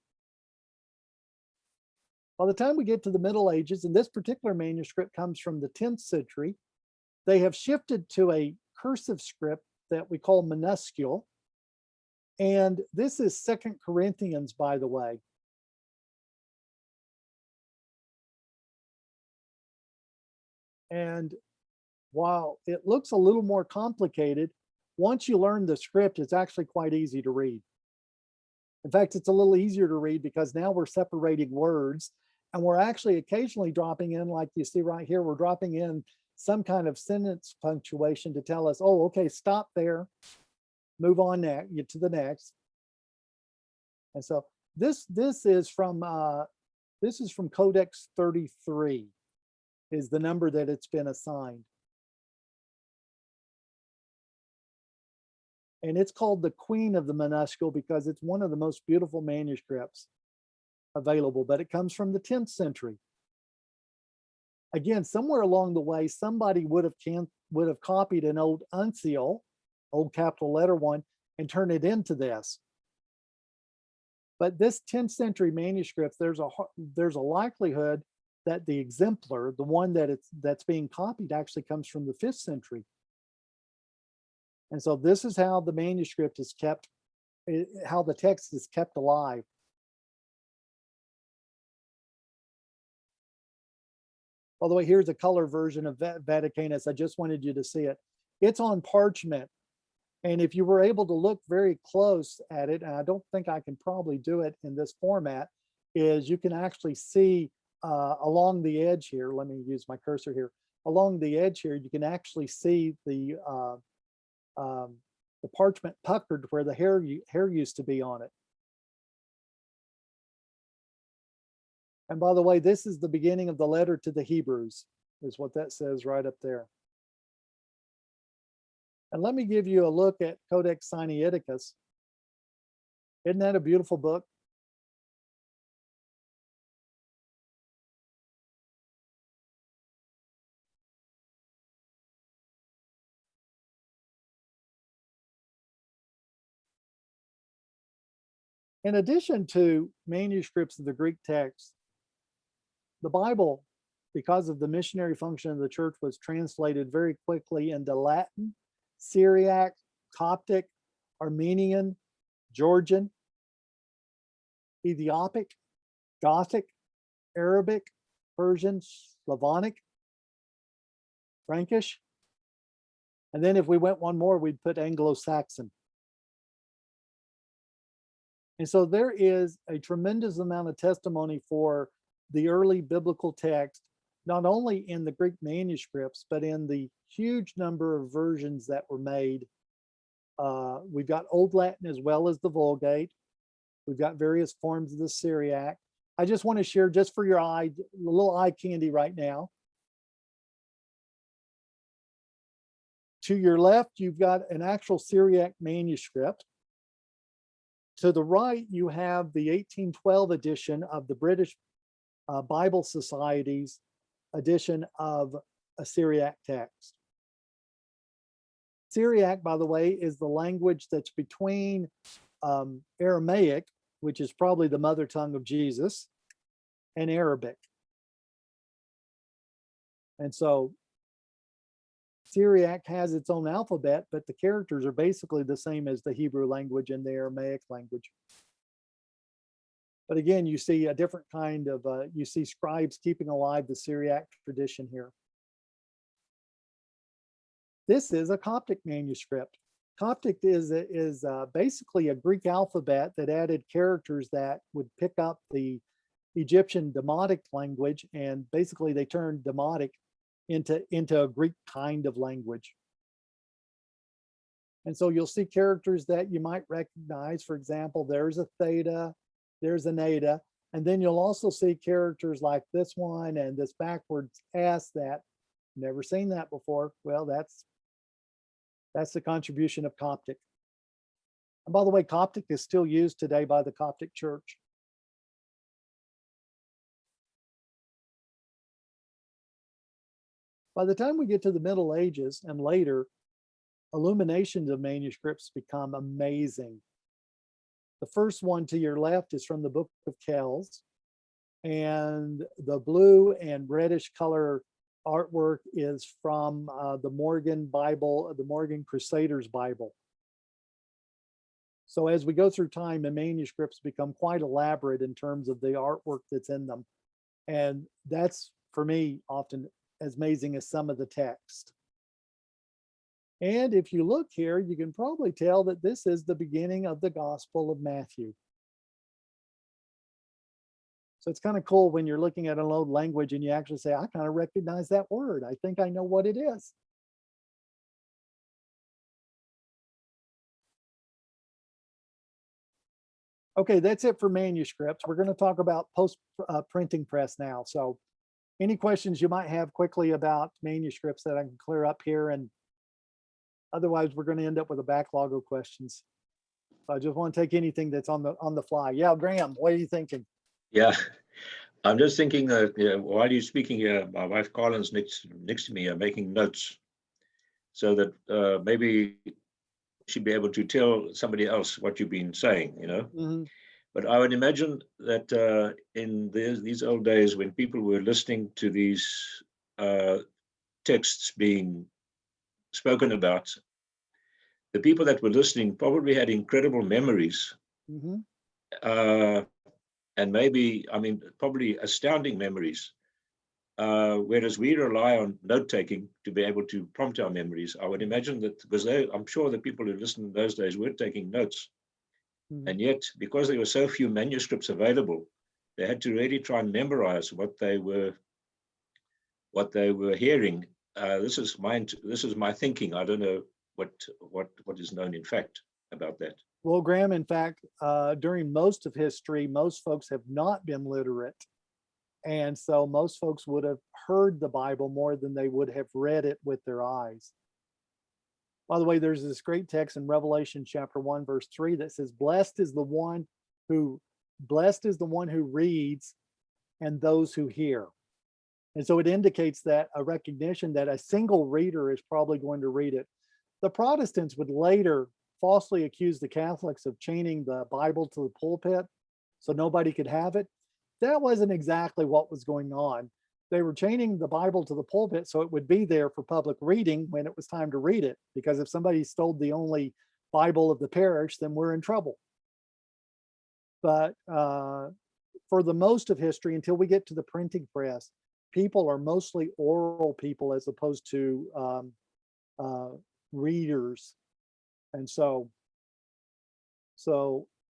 By the time we get to the Middle Ages, and this particular manuscript comes from the 10th century, they have shifted to a cursive script that we call minuscule. And this is 2 Corinthians, by the way. And while it looks a little more complicated, once you learn the script, it's actually quite easy to read. In fact, it's a little easier to read because now we're separating words, and we're actually occasionally dropping in, like you see right here, we're dropping in some kind of sentence punctuation to tell us, oh, okay, stop there, move on next, get to the next. And so this is from Codex 33 is the number that it's been assigned. And it's called the Queen of the Minuscule because it's one of the most beautiful manuscripts available, but it comes from the 10th century. Again, somewhere along the way, somebody would have copied an old uncial, old capital letter one, and turned it into this. But this 10th century manuscript, there's a likelihood that the exemplar, the one that's being copied, actually comes from the 5th century. And so this is how the manuscript is kept, how the text is kept alive. By the way, here's a color version of Vaticanus. I just wanted you to see it. It's on parchment. And if you were able to look very close at it, and I don't think I can probably do it in this format, is you can actually see along the edge here, let me use my cursor here, along the edge here, you can actually see the parchment puckered where the hair used to be on it. And by the way, this is the beginning of the letter to the Hebrews, is what that says right up there. And let me give you a look at Codex Sinaiticus. Isn't that a beautiful book? In addition to manuscripts of the Greek text, the Bible, because of the missionary function of the church, was translated very quickly into Latin, Syriac, Coptic, Armenian, Georgian, Ethiopic, Gothic, Arabic, Persian, Slavonic, Frankish. And then if we went one more, we'd put Anglo-Saxon. And so there is a tremendous amount of testimony for the early biblical text, not only in the Greek manuscripts, but in the huge number of versions that were made. We've got Old Latin as well as the Vulgate. We've got various forms of the Syriac. I just want to share, just for your eye, a little eye candy right now. To your left, you've got an actual Syriac manuscript. To the right, you have the 1812 edition of the British Bible Society's edition of a Syriac text. Syriac, by the way, is the language that's between Aramaic, which is probably the mother tongue of Jesus, and Arabic. And so Syriac has its own alphabet, but the characters are basically the same as the Hebrew language and the Aramaic language. But again, you see a different kind of, you see scribes keeping alive the Syriac tradition here. This is a Coptic manuscript. Coptic is basically a Greek alphabet that added characters that would pick up the Egyptian Demotic language, and basically they turned Demotic into a Greek kind of language. And so you'll see characters that you might recognize. For example, there's a theta, there's an eta, and then you'll also see characters like this one and this backwards S that never seen that before. Well, that's the contribution of Coptic. And by the way, Coptic is still used today by the Coptic Church. By the time we get to the Middle Ages and later, illuminations of manuscripts become amazing. The first one to your left is from the Book of Kells, and the blue and reddish color artwork is from the Morgan Bible, the Morgan Crusaders Bible. So as we go through time, the manuscripts become quite elaborate in terms of the artwork that's in them. And that's, for me, often as amazing as some of the text. And if you look here, you can probably tell that this is the beginning of the Gospel of Matthew. So it's kind of cool when you're looking at an old language and you actually say, I kind of recognize that word. I think I know what it is. Okay, that's it for manuscripts. We're going to talk about post-printing press now. So any questions you might have quickly about manuscripts that I can clear up here, and otherwise we're going to end up with a backlog of questions. So I just want to take anything that's on the fly. Yeah, Graham, what are you thinking? Yeah, I'm just thinking that while you're speaking here, my wife Colin's next to me, making notes, so that maybe she'd be able to tell somebody else what you've been saying, you know. Mm-hmm. But I would imagine that in these old days, when people were listening to these texts being spoken about, the people that were listening probably had incredible memories, Mhm. and maybe, I mean, probably astounding memories. Whereas we rely on note-taking to be able to prompt our memories. I would imagine that, because I'm sure the people who listened in those days were taking notes. Mhm. And yet, because there were so few manuscripts available, they had to really try and memorize what they were hearing. This is my thinking. I don't know what is known in fact about that. Well, Graham, in fact, during most of history, most folks have not been literate. And so most folks would have heard the Bible more than they would have read it with their eyes. By the way, there's this great text in Revelation chapter 1, verse 3 that says, blessed is the one who reads and those who hear. And so it indicates that a recognition that a single reader is probably going to read it. The Protestants would later falsely accuse the Catholics of chaining the Bible to the pulpit so nobody could have it. That wasn't exactly what was going on. They were chaining the Bible to the pulpit so it would be there for public reading when it was time to read it. Because if somebody stole the only Bible of the parish, then we're in trouble. But for the most of history, until we get to the printing press, people are mostly oral people as opposed to readers. And so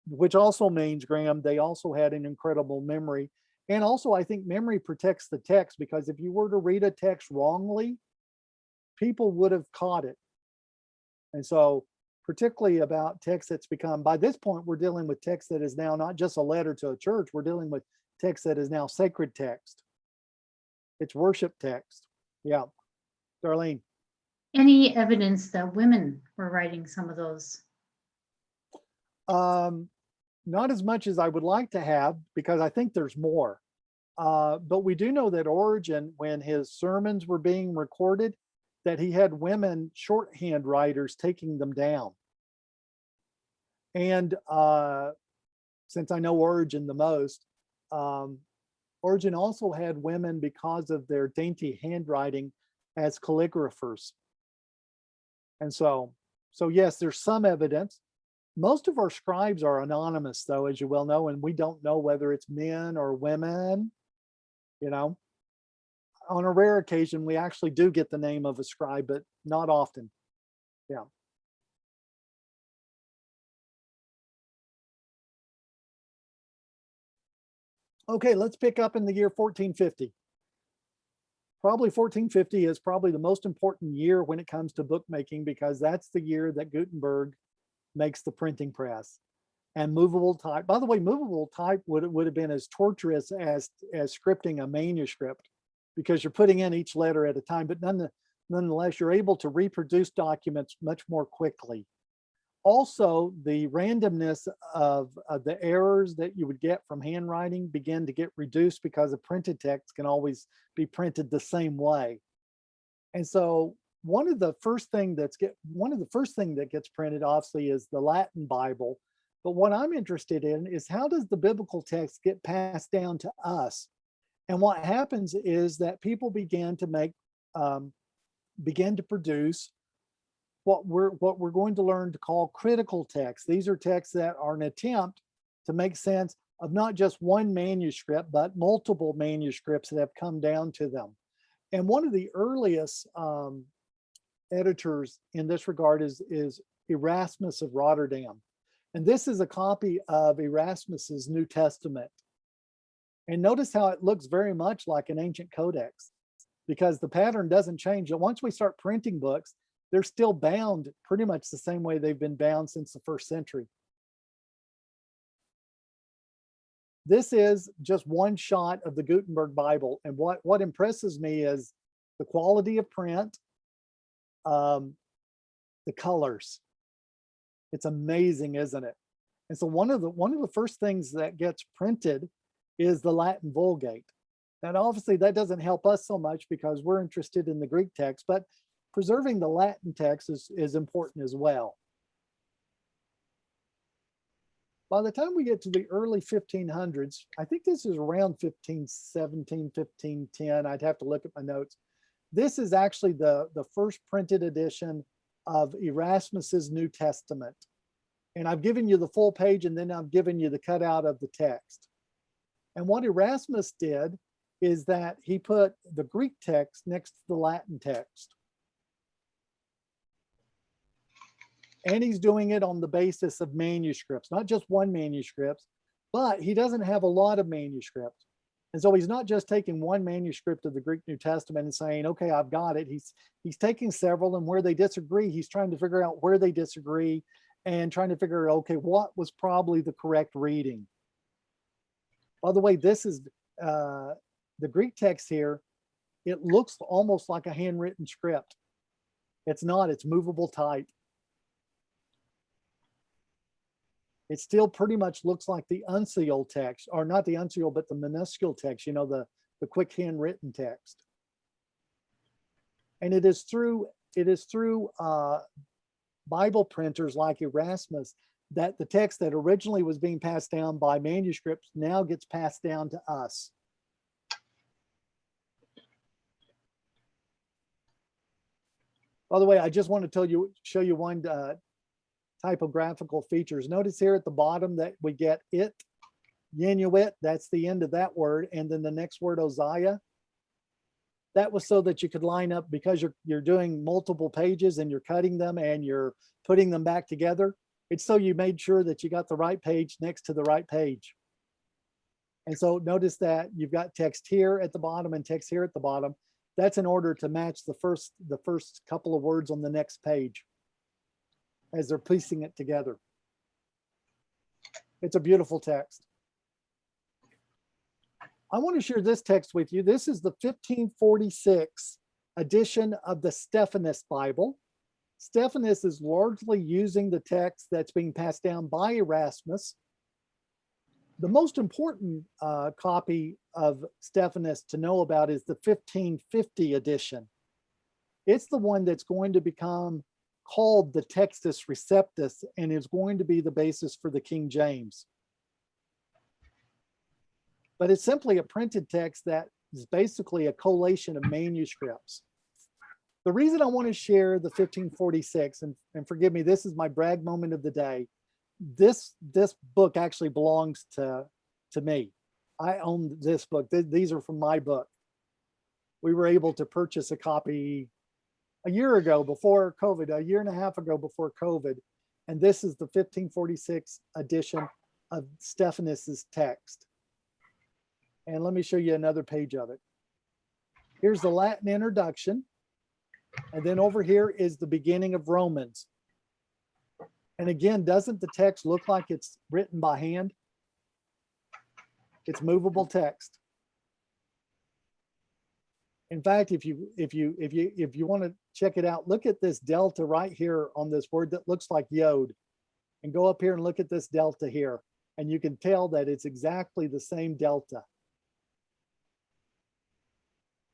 which also means, Graham, they also had an incredible memory. And also, I think memory protects the text, because if you were to read a text wrongly, people would have caught it. And so, particularly about text that's become, by this point, we're dealing with text that is now not just a letter to a church, we're dealing with text that is now sacred text. It's worship text. Yeah. Darlene. Any evidence that women were writing some of those? Not as much as I would like to have, because I think there's more. But we do know that Origen, when his sermons were being recorded, that he had women shorthand writers taking them down. And since I know Origen the most, Origen also had women, because of their dainty handwriting, as calligraphers. And so yes, there's some evidence. Most of our scribes are anonymous, though, as you well know, and we don't know whether it's men or women. You know, on a rare occasion, we actually do get the name of a scribe, but not often. Yeah. Okay, let's pick up in the year 1450. Probably 1450 is probably the most important year when it comes to bookmaking, because that's the year that Gutenberg makes the printing press. And movable type, by the way, movable type would have been as torturous as scripting a manuscript, because you're putting in each letter at a time, but nonetheless, you're able to reproduce documents much more quickly. Also, the randomness of the errors that you would get from handwriting begin to get reduced, because a printed text can always be printed the same way. And so one of the first thing that gets printed, obviously, is the Latin Bible. But what I'm interested in is, how does the biblical text get passed down to us? And what happens is that people begin to produce what we're going to learn to call critical texts. These are texts that are an attempt to make sense of not just one manuscript, but multiple manuscripts that have come down to them. And one of the earliest editors in this regard is Erasmus of Rotterdam. And this is a copy of Erasmus's New Testament. And notice how it looks very much like an ancient codex, because the pattern doesn't change. And once we start printing books, they're still bound pretty much the same way they've been bound since the 1st century. This is just one shot of the Gutenberg Bible. And what impresses me is the quality of print, the colors. It's amazing, isn't it? And so one of the first things that gets printed is the Latin Vulgate. And obviously that doesn't help us so much, because we're interested in the Greek text, but preserving the Latin text is important as well. By the time we get to the early 1500s, I think this is around 1517, 1510. I'd have to look at my notes. This is actually the first printed edition of Erasmus's New Testament. And I've given you the full page, and then I've given you the cutout of the text. And what Erasmus did is that he put the Greek text next to the Latin text. And he's doing it on the basis of manuscripts, not just one manuscript, but he doesn't have a lot of manuscripts. And so he's not just taking one manuscript of the Greek New Testament and saying, okay, I've got it. He's taking several, and where they disagree, he's trying to figure out where they disagree and trying to figure out, okay, what was probably the correct reading. By the way, this is the Greek text here. It looks almost like a handwritten script. It's not, it's movable type. It still pretty much looks like the unsealed text, or not the unsealed, but the minuscule text, you know, the quick handwritten text. And it is through Bible printers like Erasmus that the text that originally was being passed down by manuscripts now gets passed down to us. By the way, I just want to show you one typographical features. Notice here at the bottom that we get it, Yenuit, that's the end of that word, and then the next word, Uzziah. That was so that you could line up, because you're doing multiple pages and you're cutting them and you're putting them back together. It's so you made sure that you got the right page next to the right page. And so notice that you've got text here at the bottom and text here at the bottom. That's in order to match the first couple of words on the next page as they're piecing it together. It's a beautiful text. I want to share this text with you. This is the 1546 edition of the Stephanus Bible. Stephanus is largely using the text that's being passed down by Erasmus. The most important copy of Stephanus to know about is the 1550 edition. It's the one that's going to become called the Textus Receptus and is going to be the basis for the King James. But it's simply a printed text that is basically a collation of manuscripts. The reason I want to share the 1546, and forgive me, this is my brag moment of the day. This book actually belongs to me. I own this book. These are from my book. We were able to purchase a copy a year ago before COVID, a year and a half ago before COVID. And this is the 1546 edition of Stephanus's text. And let me show you another page of it. Here's the Latin introduction. And then over here is the beginning of Romans. And again, doesn't the text look like it's written by hand? It's movable text. In fact, if you want to check it out, look at this delta right here on this word that looks like yod, and go up here and look at this delta here, and you can tell that it's exactly the same delta.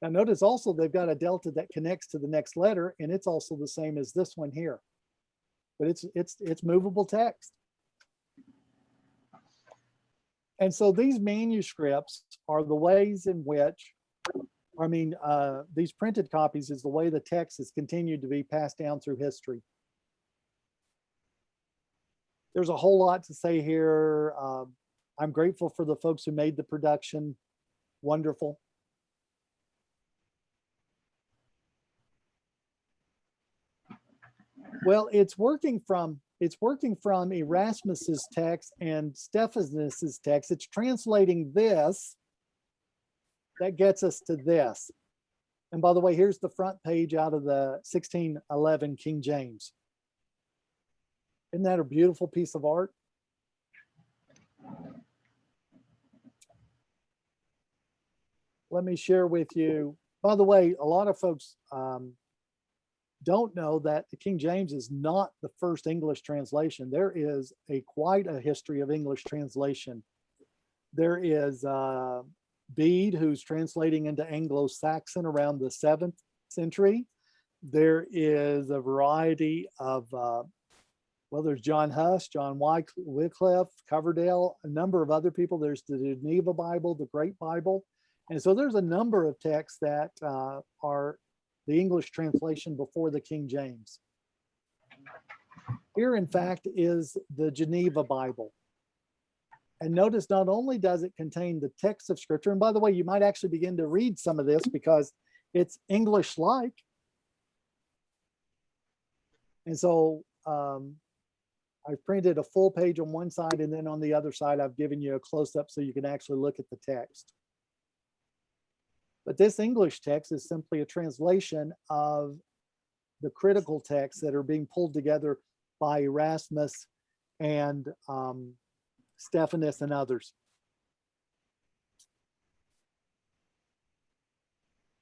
Now notice also they've got a delta that connects to the next letter, and it's also the same as this one here. But it's movable text. And so these manuscripts are the ways in which, these printed copies is the way the text has continued to be passed down through history. There's a whole lot to say here. I'm grateful for the folks who made the production. Wonderful. Well, it's working from Erasmus's text and Stephanus's text. It's translating this that gets us to this. And by the way, here's the front page out of the 1611 King James. Isn't that a beautiful piece of art? Let me share with you. By the way, a lot of folks don't know that the King James is not the first English translation. There is quite a history of English translation. There is Bede, who's translating into Anglo-Saxon around the 7th century. There is a variety of, there's John Huss, John Wycliffe, Coverdale, a number of other people. There's the Geneva Bible, the Great Bible. And so there's a number of texts that are the English translation before the King James. Here, in fact, is the Geneva Bible. And notice not only does it contain the text of Scripture, and by the way, you might actually begin to read some of this because it's English-like. And so I've printed a full page on one side, and then on the other side, I've given you a close-up so you can actually look at the text. But this English text is simply a translation of the critical texts that are being pulled together by Erasmus and Stephanus and others.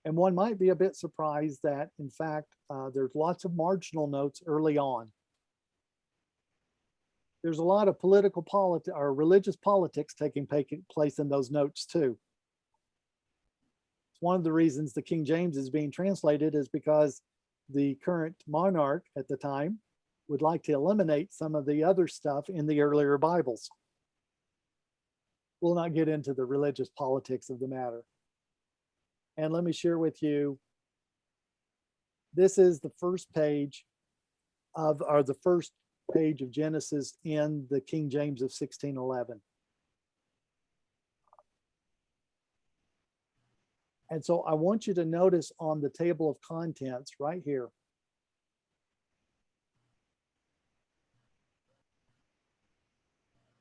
And one might be a bit surprised that, in fact, there's lots of marginal notes early on. There's a lot of political politics or religious politics taking place in those notes too. It's one of the reasons the King James is being translated is because the current monarch at the time would like to eliminate some of the other stuff in the earlier Bibles. We'll not get into the religious politics of the matter. And let me share with you, this is the first page of, or the first page of Genesis in the King James of 1611. And so I want you to notice on the table of contents right here,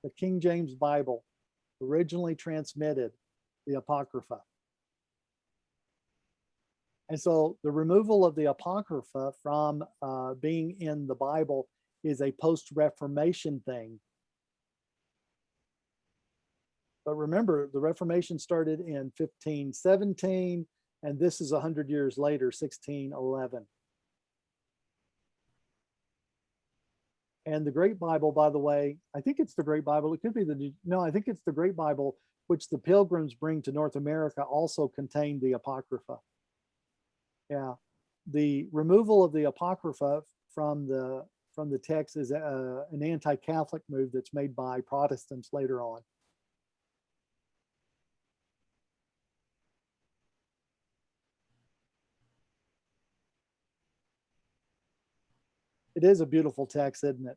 the King James Bible originally transmitted the Apocrypha. And so the removal of the Apocrypha from being in the Bible is a post-Reformation thing. But remember, the Reformation started in 1517, and this is 100 years later, 1611. And the Great Bible, by the way, I think it's the Great Bible. It could be the, no, I think it's the Great Bible, which the Pilgrims bring to North America, also contained the Apocrypha. Yeah, the removal of the Apocrypha from the text is an anti-Catholic move that's made by Protestants later on. It is a beautiful text, isn't it?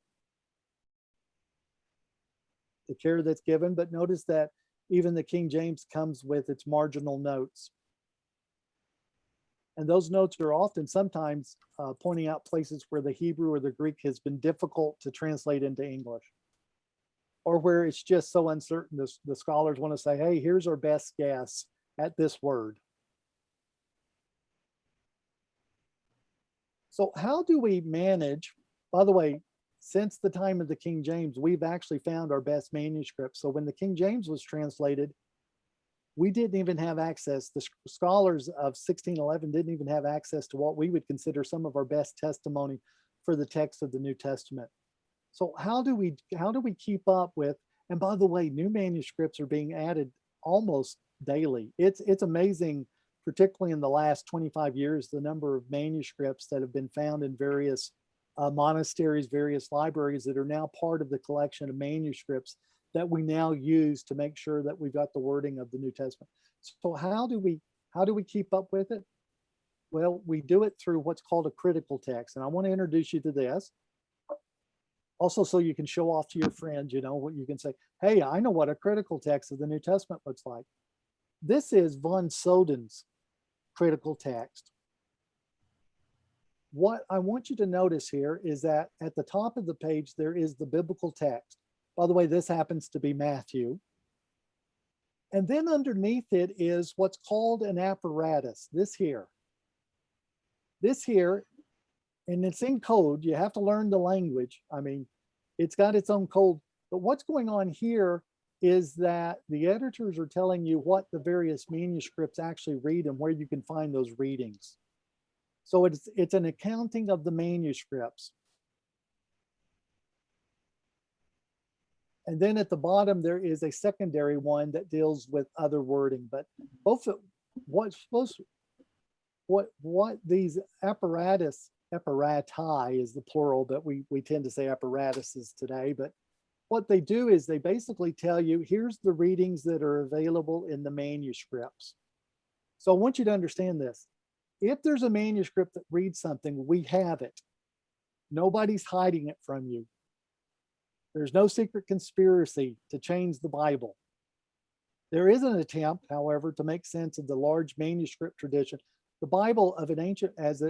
The care that's given, but notice that even the King James comes with its marginal notes. And those notes are often sometimes pointing out places where the Hebrew or the Greek has been difficult to translate into English, or where it's just so uncertain. The scholars want to say, hey, here's our best guess at this word. So how do we manage, by the way, since the time of the King James, we've actually found our best manuscripts. So when the King James was translated, we didn't even have access. The scholars of 1611 didn't even have access to what we would consider some of our best testimony for the text of the New Testament. So how do we keep up with, and by the way, new manuscripts are being added almost daily. It's amazing, particularly in the last 25 years, the number of manuscripts that have been found in various monasteries, various libraries that are now part of the collection of manuscripts that we now use to make sure that we've got the wording of the New Testament. So how do we keep up with it? Well, we do it through what's called a critical text. And I want to introduce you to this. Also, so you can show off to your friends, you know, what you can say, hey, I know what a critical text of the New Testament looks like. This is von Soden's critical text. What I want you to notice here is that at the top of the page, there is the biblical text. By the way, this happens to be Matthew. And then underneath it is what's called an apparatus, this here. This here, and it's in code. You have to learn the language. I mean, it's got its own code. But what's going on here is that the editors are telling you what the various manuscripts actually read and where you can find those readings. So it's an accounting of the manuscripts. And then at the bottom, there is a secondary one that deals with other wording. But both what these apparati is the plural, but we tend to say apparatuses today. But what they do is they basically tell you, here's the readings that are available in the manuscripts. So I want you to understand this. If there's a manuscript that reads something, we have it. Nobody's hiding it from you. There's no secret conspiracy to change the Bible. There is an attempt, however, to make sense of the large manuscript tradition. The Bible of an ancient, as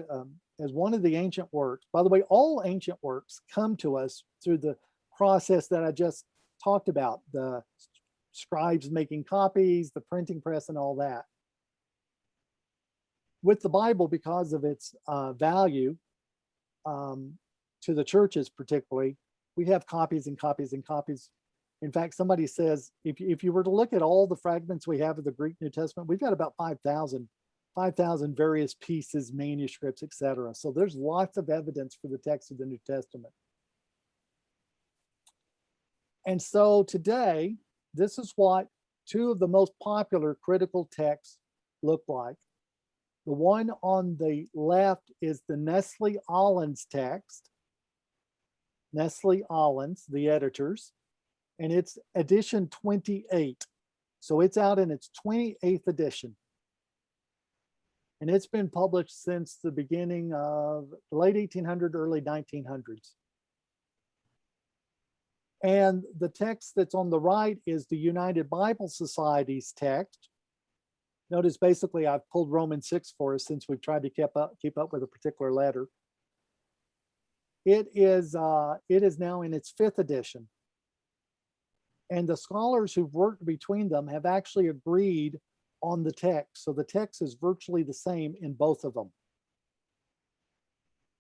one of the ancient works. By the way, all ancient works come to us through the process that I just talked about, the scribes making copies, the printing press, and all that. With the Bible, because of its value to the churches particularly, we have copies and copies and copies. In fact, somebody says, if you were to look at all the fragments we have of the Greek New Testament, we've got about 5,000 various pieces, manuscripts, etc. So there's lots of evidence for the text of the New Testament. And so today, this is what two of the most popular critical texts look like. The one on the left is the Nestle-Aland text. Nestle-Aland, the editors, and it's edition 28. So it's out in its 28th edition. And it's been published since the beginning of the late 1800s, early 1900s. And the text that's on the right is the United Bible Society's text. Notice basically I've pulled Romans 6 for us since we've tried to keep up with a particular letter. It is now in its 5th edition. And the scholars who've worked between them have actually agreed on the text. So the text is virtually the same in both of them.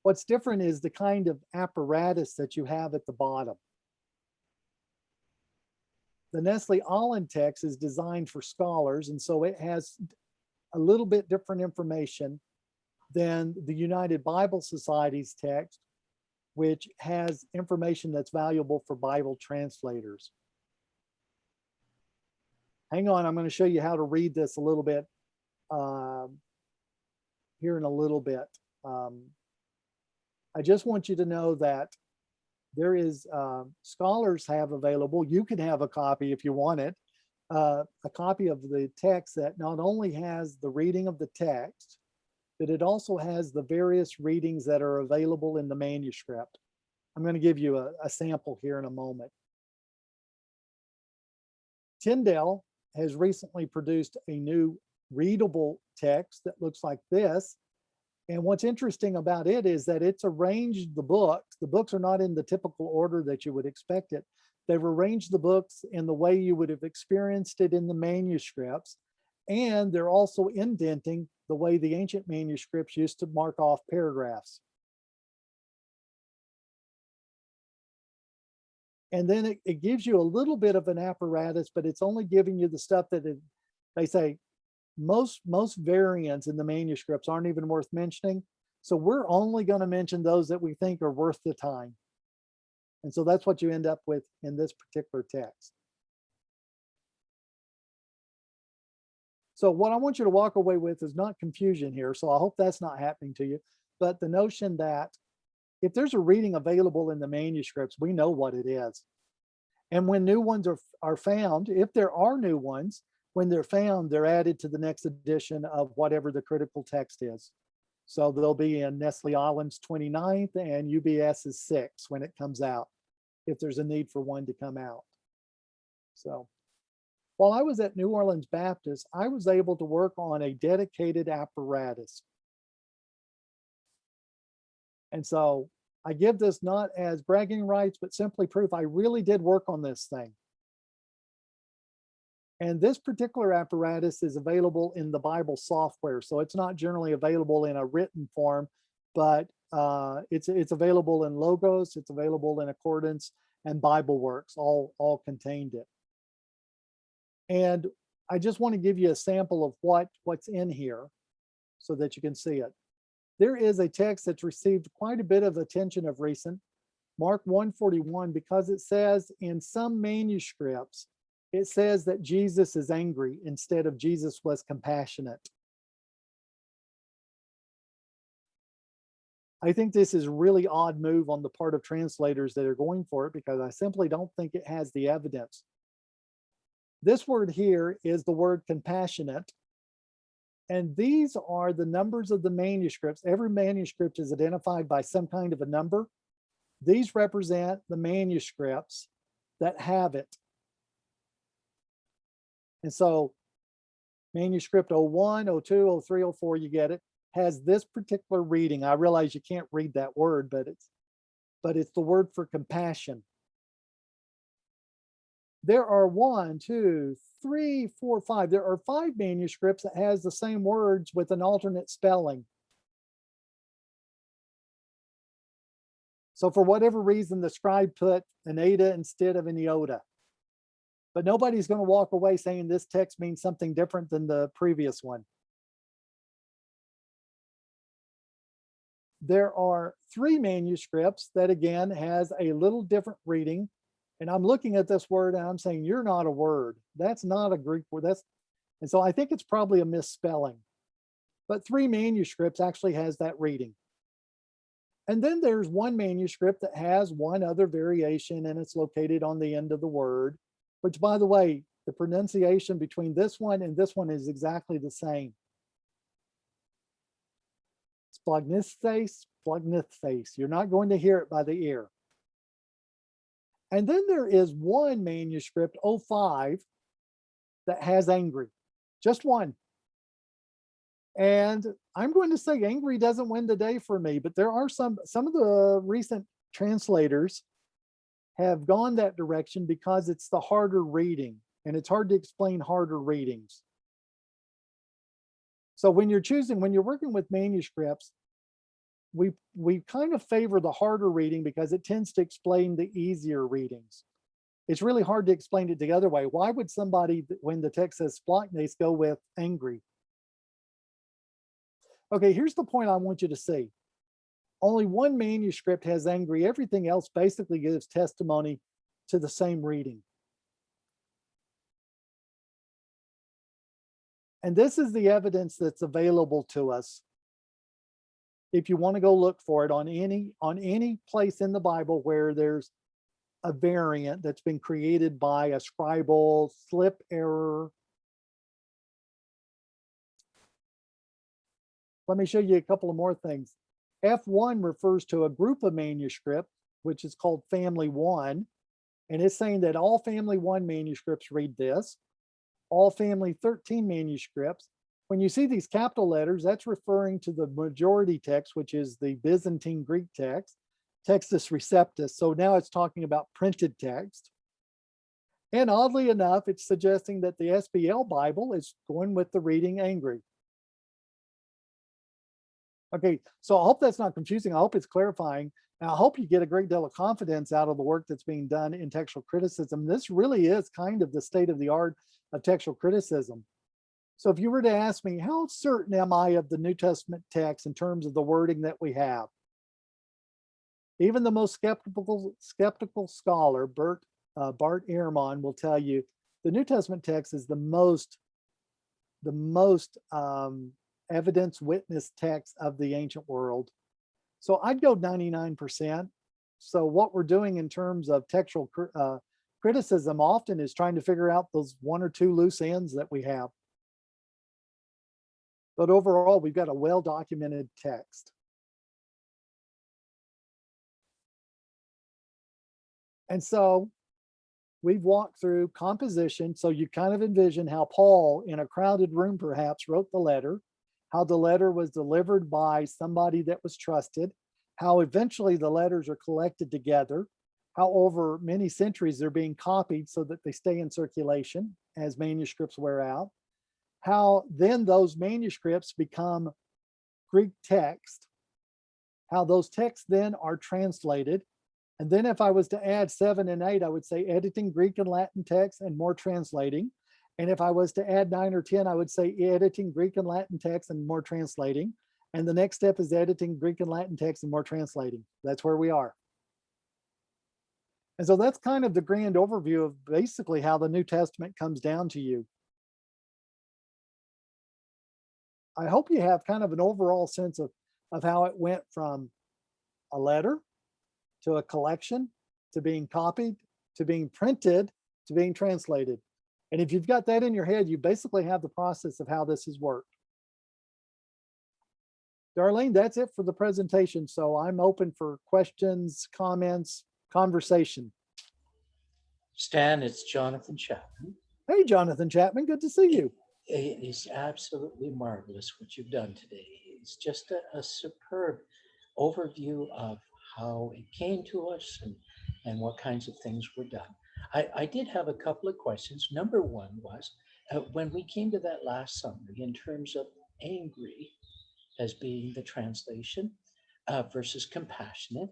What's different is the kind of apparatus that you have at the bottom. The Nestle-Aland text is designed for scholars, and so it has a little bit different information than the United Bible Society's text, which has information that's valuable for Bible translators. Hang on, I'm going to show you how to read this a little bit here in a little bit. I just want you to know that there is, scholars have available, you can have a copy if you want it, a copy of the text that not only has the reading of the text, but it also has the various readings that are available in the manuscript. I'm going to give you a sample here in a moment. Tyndale has recently produced a new readable text that looks like this. And what's interesting about it is that it's arranged the books. The books are not in the typical order that you would expect it. They've arranged the books in the way you would have experienced it in the manuscripts. And they're also indenting the way the ancient manuscripts used to mark off paragraphs. And then it gives you a little bit of an apparatus, but it's only giving you the stuff that they say most variants in the manuscripts aren't even worth mentioning. So we're only going to mention those that we think are worth the time. And so that's what you end up with in this particular text. So what I want you to walk away with is not confusion here. So I hope that's not happening to you, but the notion that if there's a reading available in the manuscripts, we know what it is. And when new ones are found, if there are new ones, when they're found, they're added to the next edition of whatever the critical text is. So they'll be in Nestle-Aland's 29th and UBS's 6th when it comes out, if there's a need for one to come out. So while I was at New Orleans Baptist, I was able to work on a dedicated apparatus. And so I give this not as bragging rights, but simply proof I really did work on this thing. And this particular apparatus is available in the Bible software. So it's not generally available in a written form, but it's available in Logos, it's available in Accordance, and BibleWorks, all contained it. And I just want to give you a sample of what's in here so that you can see it. There is a text that's received quite a bit of attention of recent, Mark 1:41, because it says in some manuscripts, it says that Jesus is angry instead of Jesus was compassionate. I think this is a really odd move on the part of translators that are going for it because I simply don't think it has the evidence. This word here is the word compassionate. And these are the numbers of the manuscripts. Every manuscript is identified by some kind of a number. These represent the manuscripts that have it. And so manuscript 01, 02, 03, 04, you get it, has this particular reading. I realize you can't read that word, but it's the word for compassion. There are 1, 2, 3, 4, 5. There are 5 manuscripts that has the same words with an alternate spelling. So for whatever reason, the scribe put an eta instead of an iota. But nobody's going to walk away saying this text means something different than the previous one. There are 3 manuscripts that again has a little different reading. And I'm looking at this word and I'm saying, you're not a word. That's not a Greek word. And so I think it's probably a misspelling. But 3 manuscripts actually has that reading. And then there's 1 manuscript that has one other variation and it's located on the end of the word, which by the way, the pronunciation between this one and this one is exactly the same. Splagnitheses, splagnitheses. You're not going to hear it by the ear. And then there is 1 manuscript, 05, that has angry, just 1. And I'm going to say angry doesn't win the day for me, but there are some of the recent translators have gone that direction because it's the harder reading and it's hard to explain harder readings. So when you're working with manuscripts, we kind of favor the harder reading because it tends to explain the easier readings. It's really hard to explain it the other way. Why would somebody, when the text says splagnes, go with angry? Okay, here's the point I want you to see. Only 1 manuscript has angry. Everything else basically gives testimony to the same reading. And this is the evidence that's available to us. If you want to go look for it on any place in the Bible where there's a variant that's been created by a scribal slip error. Let me show you a couple of more things. F1 refers to a group of manuscript, which is called family 1. And it's saying that all family 1 manuscripts read this. All family 13 manuscripts. When you see these capital letters, that's referring to the majority text, which is the Byzantine Greek text, Textus Receptus. So now it's talking about printed text. And oddly enough, it's suggesting that the SBL Bible is going with the reading angry. Okay, so I hope that's not confusing. I hope it's clarifying. And I hope you get a great deal of confidence out of the work that's being done in textual criticism. This really is kind of the state of the art of textual criticism. So if you were to ask me, how certain am I of the New Testament text in terms of the wording that we have? Even the most skeptical scholar, Bart Ehrman, will tell you the New Testament text is the most evidence witness text of the ancient world. So I'd go 99%. So what we're doing in terms of textual criticism often is trying to figure out those 1 or 2 loose ends that we have. But overall, we've got a well-documented text. And so we've walked through composition. So you kind of envision how Paul, in a crowded room perhaps, wrote the letter, how the letter was delivered by somebody that was trusted, how eventually the letters are collected together, how over many centuries they're being copied so that they stay in circulation as manuscripts wear out, how then those manuscripts become Greek text, how those texts then are translated. And then if I was to add 7 and 8, I would say editing Greek and Latin text and more translating. And if I was to add 9 or 10, I would say editing Greek and Latin text and more translating. And the next step is editing Greek and Latin text and more translating. That's where we are. And so that's kind of the grand overview of basically how the New Testament comes down to you. I hope you have kind of an overall sense of how it went from a letter to a collection, to being copied, to being printed, to being translated. And if you've got that in your head, you basically have the process of how this has worked. Darlene, that's it for the presentation. So I'm open for questions, comments, conversation. Stan, it's Jonathan Chapman. Hey, Jonathan Chapman, good to see you. It is absolutely marvelous what you've done today. It's just a superb overview of how it came to us and what kinds of things were done. I did have a couple of questions. Number one was, when we came to that last summary in terms of angry as being the translation versus compassionate,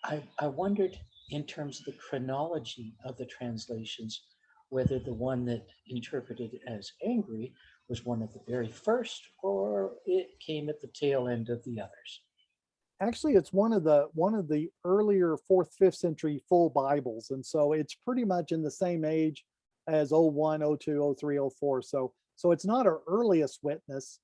I wondered in terms of the chronology of the translations, whether the one that interpreted it as angry was one of the very first or it came at the tail end of the others. Actually, it's one of the earlier 4th, 5th century full Bibles. And so it's pretty much in the same age as 01, 02, 03, 04. So it's not our earliest witness.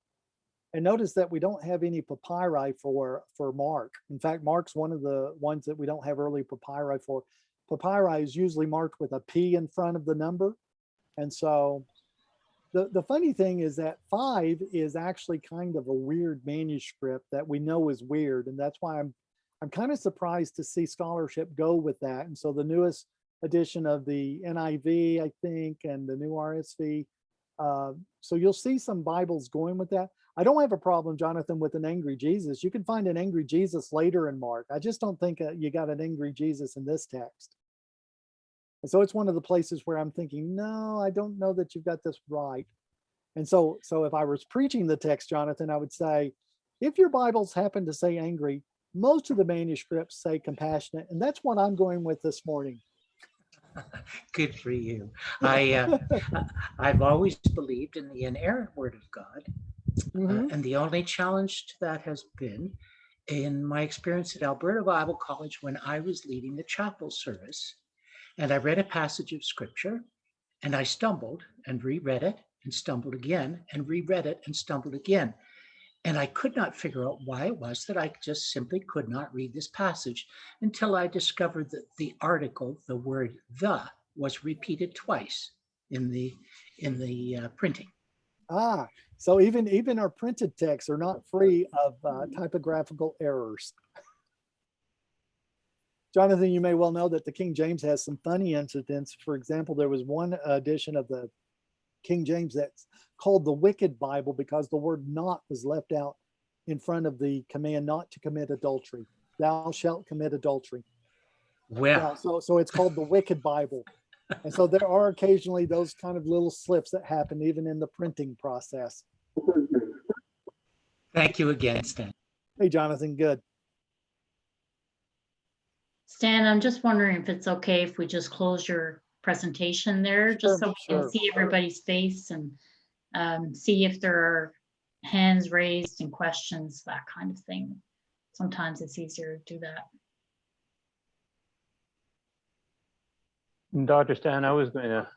And notice that we don't have any papyri for Mark. In fact, Mark's one of the ones that we don't have early papyri for. Papyri is usually marked with a P in front of the number. And so the funny thing is that 5 is actually kind of a weird manuscript that we know is weird. And that's why I'm kind of surprised to see scholarship go with that. And so the newest edition of the NIV, I think, and the new RSV. So you'll see some Bibles going with that. I don't have a problem, Jonathan, with an angry Jesus. You can find an angry Jesus later in Mark. I just don't think you got an angry Jesus in this text. And so it's one of the places where I'm thinking, no, I don't know that you've got this right. And so if I was preaching the text, Jonathan, I would say, if your Bibles happen to say angry, most of the manuscripts say compassionate. And that's what I'm going with this morning. Good for you. I've always believed in the inerrant word of God. And the only challenge to that has been in my experience at Alberta Bible College when I was leading the chapel service. And I read a passage of scripture and I stumbled and reread it and stumbled again and reread it and stumbled again. And I could not figure out why it was that I just simply could not read this passage until I discovered that the article, the word "the," was repeated twice in the printing. So even our printed texts are not free of typographical errors. Jonathan, you may well know that the King James has some funny incidents. For example, there was one edition of the King James that's called the Wicked Bible because the word "not" was left out in front of the command not to commit adultery. Thou shalt commit adultery. Well, yeah, so it's called the Wicked Bible. And so there are occasionally those kind of little slips that happen even in the printing process. Thank you again, Stan. Hey, Jonathan, good. Stan, I'm just wondering if it's okay if we just close your presentation there, just so we can see everybody's face and see if there are hands raised and questions, that kind of thing. Sometimes it's easier to do that. Dr. Stan, I was going to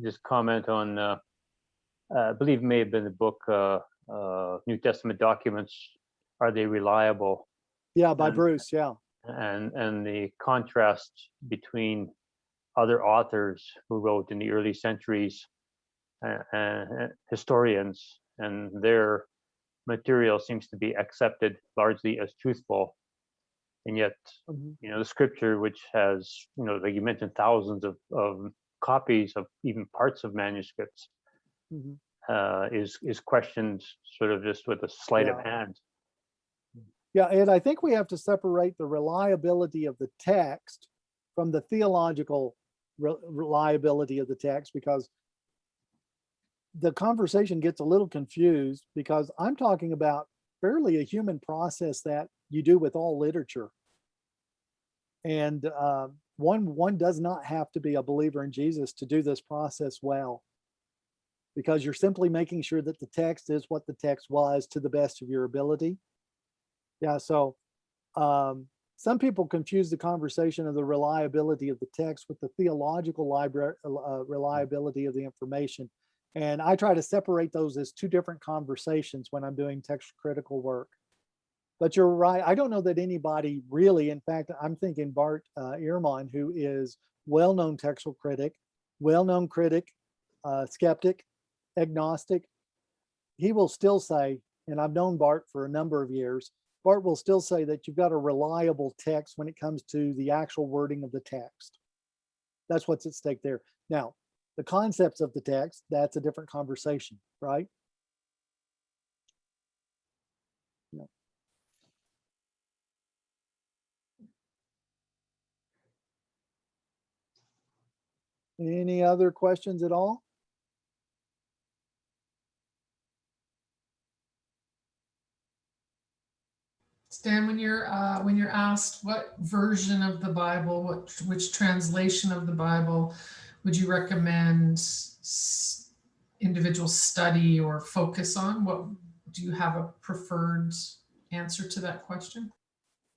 just comment on, I believe it may have been the book, New Testament Documents, Are They Reliable? Yeah, by Bruce, yeah. And the contrast between other authors who wrote in the early centuries, historians, and their material seems to be accepted largely as truthful. And yet, you know, the scripture, which has, you know, like you mentioned, thousands of copies of even parts of manuscripts, is questioned sort of just with a sleight of hand. Yeah, and I think we have to separate the reliability of the text from the theological reliability of the text, because the conversation gets a little confused, because I'm talking about fairly a human process that you do with all literature. And one does not have to be a believer in Jesus to do this process well, because you're simply making sure that the text is what the text was to the best of your ability. Yeah, so some people confuse the conversation of the reliability of the text with the theological reliability of the information. And I try to separate those as two different conversations when I'm doing text critical work. But you're right, I don't know that anybody really, in fact, I'm thinking Bart Ehrman, who is well-known textual critic, well-known critic, skeptic, agnostic, he will still say and I've known Bart for a number of years, Bart will still say that you've got a reliable text when it comes to the actual wording of the text. That's what's at stake there. Now, the concepts of the text, that's a different conversation, right? Yeah. Any other questions at all? Stan, when you're asked what version of the Bible, which translation of the Bible would you recommend individual study or focus on? What do you have a preferred answer to that question?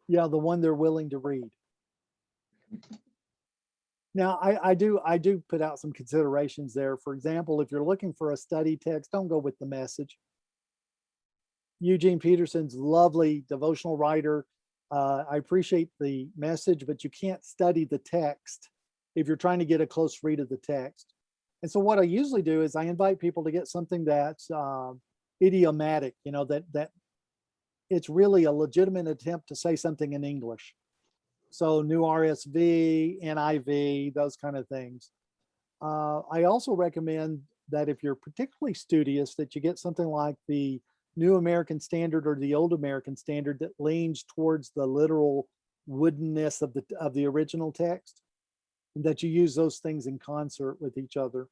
Yeah, the one they're willing to read. Now, I do put out some considerations there. For example, if you're looking for a study text, don't go with the Message. Eugene Peterson's lovely devotional writer. I appreciate the Message, but you can't study the text if you're trying to get a close read of the text. And so what I usually do is I invite people to get something that's idiomatic, you know, that it's really a legitimate attempt to say something in English. So New RSV, NIV, those kind of things. I also recommend that if you're particularly studious, that you get something like the New American Standard or the Old American Standard that leans towards the literal woodenness of the original text, and that you use those things in concert with each other.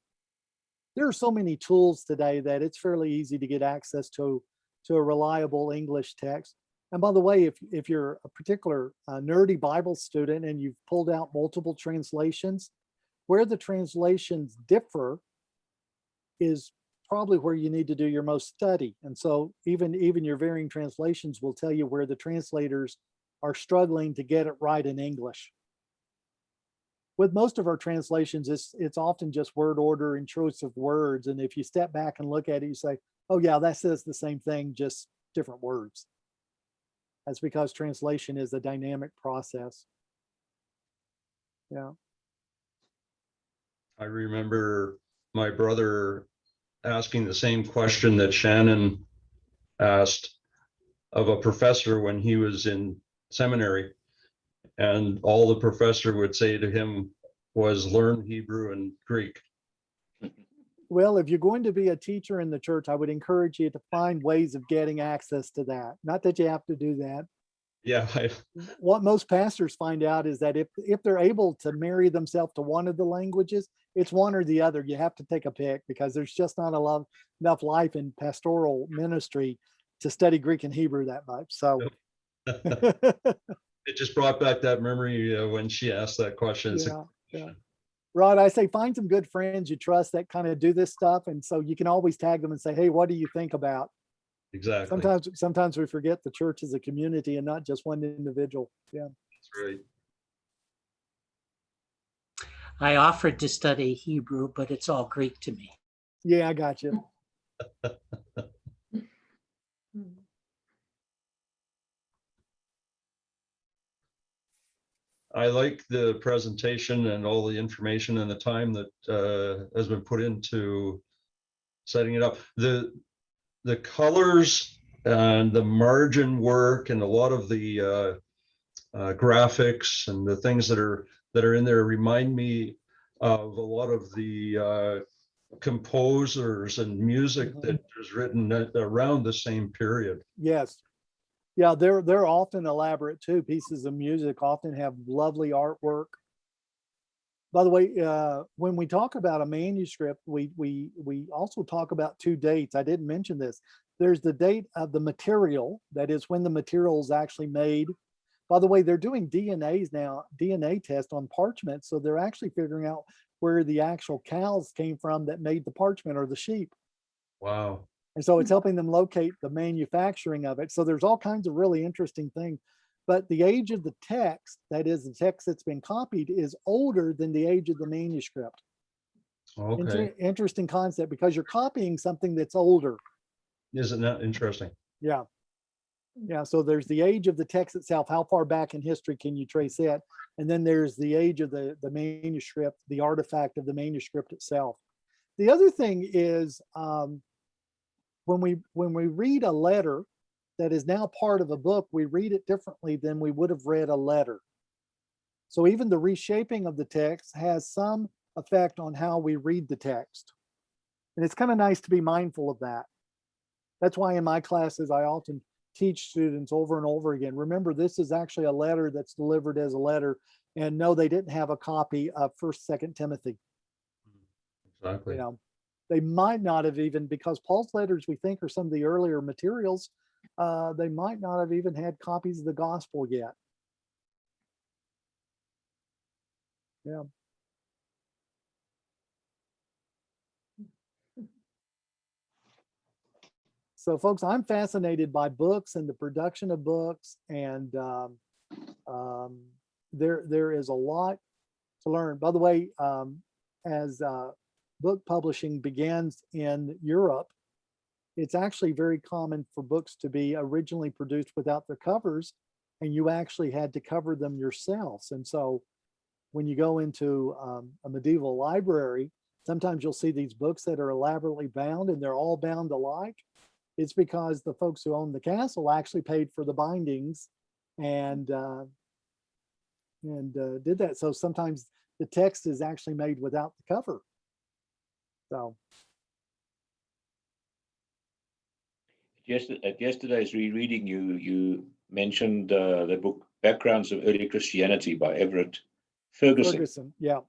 There are so many tools today that it's fairly easy to get access to a reliable English text. And by the way, if you're a particular nerdy Bible student and you've pulled out multiple translations, where the translations differ is probably where you need to do your most study. And so even your varying translations will tell you where the translators are struggling to get it right in English. With most of our translations, it's often just word order and choice of words. And if you step back and look at it, you say, oh yeah, that says the same thing, just different words. That's because translation is a dynamic process. Yeah. I remember my brother asking the same question that Shannon asked of a professor when he was in seminary. And all the professor would say to him was, learn Hebrew and Greek. Well, if you're going to be a teacher in the church, I would encourage you to find ways of getting access to that. Not that you have to do that. Yeah. What most pastors find out is that if they're able to marry themselves to one of the languages, it's one or the other. You have to take a pick because there's just not enough life in pastoral ministry to study Greek and Hebrew that much. So It just brought back that memory when she asked that question. yeah. Rod, I say find some good friends you trust that kind of do this stuff. And so you can always tag them and say, hey, what do you think about? Exactly. Sometimes we forget the church is a community and not just one individual. Yeah. That's right. I offered to study Hebrew, but it's all Greek to me. Yeah, I got you. I like the presentation and all the information and the time that has been put into setting it up. The colors and the margin work and a lot of the graphics and the things that are in there remind me of a lot of the composers and music that was written around the same period. Yes. Yeah, they're often elaborate too. Pieces of music often have lovely artwork. By the way, when we talk about a manuscript, we also talk about two dates. I didn't mention this. There's the date of the material, that is when the material is actually made. By the way, they're doing DNA test on parchment, so they're actually figuring out where the actual cows came from that made the parchment or the sheep. Wow. And so it's helping them locate the manufacturing of it. So there's all kinds of really interesting things. But the age of the text, that is the text that's been copied, is older than the age of the manuscript. Okay. Interesting concept because you're copying something that's older. Isn't that interesting? Yeah. Yeah. So there's the age of the text itself. How far back in history can you trace it? And then there's the age of the manuscript, the artifact of the manuscript itself. The other thing is, when we read a letter that is now part of a book, we read it differently than we would have read a letter. So even the reshaping of the text has some effect on how we read the text. And it's kind of nice to be mindful of that. That's why in my classes, I often teach students over and over again, remember, this is actually a letter that's delivered as a letter. And no, they didn't have a copy of 1st, 2nd Timothy. Exactly. You know, they might not have even, because Paul's letters we think are some of the earlier materials, they might not have even had copies of the gospel yet. Yeah. So folks, I'm fascinated by books and the production of books, and there is a lot to learn. By the way, as book publishing begins in Europe, it's actually very common for books to be originally produced without their covers, and you actually had to cover them yourselves. And so when you go into a medieval library, sometimes you'll see these books that are elaborately bound and they're all bound alike. It's because the folks who own the castle actually paid for the bindings and did that. So sometimes the text is actually made without the cover. So Just at yesterday's rereading, you mentioned the book Backgrounds of Early Christianity by Everett Ferguson. Yeah.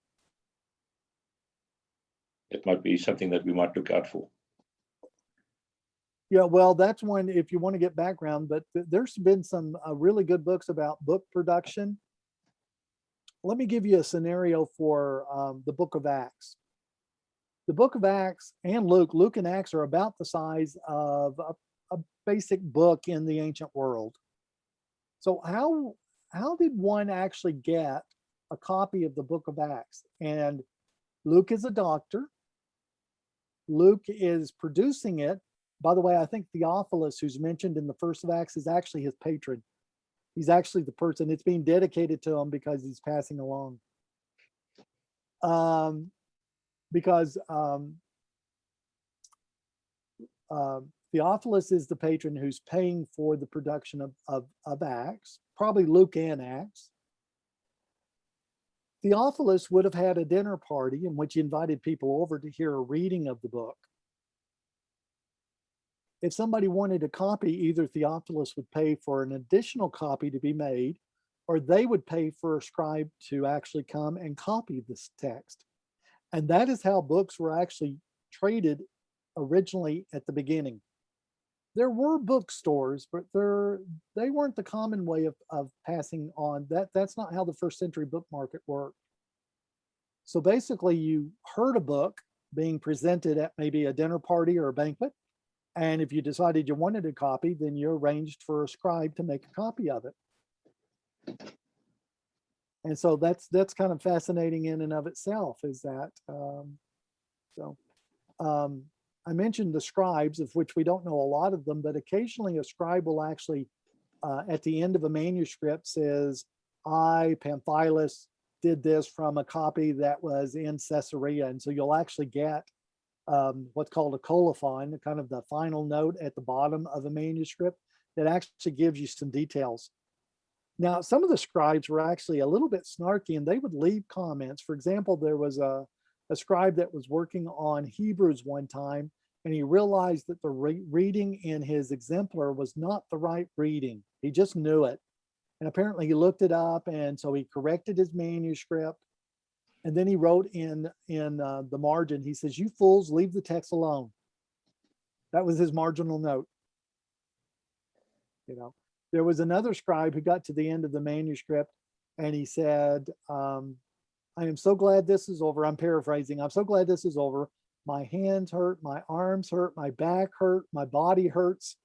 It might be something that we might look out for. Yeah, well, that's one if you want to get background, but there's been some really good books about book production. Let me give you a scenario for the book of Acts. The book of Acts and Luke and Acts are about the size of a basic book in the ancient world. So how did one actually get a copy of the book of Acts? And Luke is a doctor. Luke is producing it. By the way, I think Theophilus, who's mentioned in the first of Acts, is actually his patron. He's actually the person. It's being dedicated to him because he's passing along. Theophilus is the patron who's paying for the production of Acts, probably Luke and Acts. Theophilus would have had a dinner party in which he invited people over to hear a reading of the book. If somebody wanted a copy, either Theophilus would pay for an additional copy to be made, or they would pay for a scribe to actually come and copy this text. And that is how books were actually traded originally at the beginning. There were bookstores, but they weren't the common way of passing on. That's not how the first century book market worked. So basically, you heard a book being presented at maybe a dinner party or a banquet. And if you decided you wanted a copy, then you arranged for a scribe to make a copy of it. And so that's kind of fascinating in and of itself, is that, I mentioned the scribes, of which we don't know a lot of them, but occasionally a scribe will actually, at the end of a manuscript says, I, Pamphilus, did this from a copy that was in Caesarea. And so you'll actually get what's called a colophon, kind of the final note at the bottom of a manuscript that actually gives you some details. Now, some of the scribes were actually a little bit snarky and they would leave comments. For example, there was a scribe that was working on Hebrews one time, and he realized that the reading in his exemplar was not the right reading. He just knew it. And apparently he looked it up, and so he corrected his manuscript. And then he wrote in the margin, he says, "You fools, leave the text alone." That was his marginal note. You know, there was another scribe who got to the end of the manuscript and he said, I am so glad this is over. I'm paraphrasing. I'm so glad this is over. My hands hurt, my arms hurt, my back hurt, my body hurts.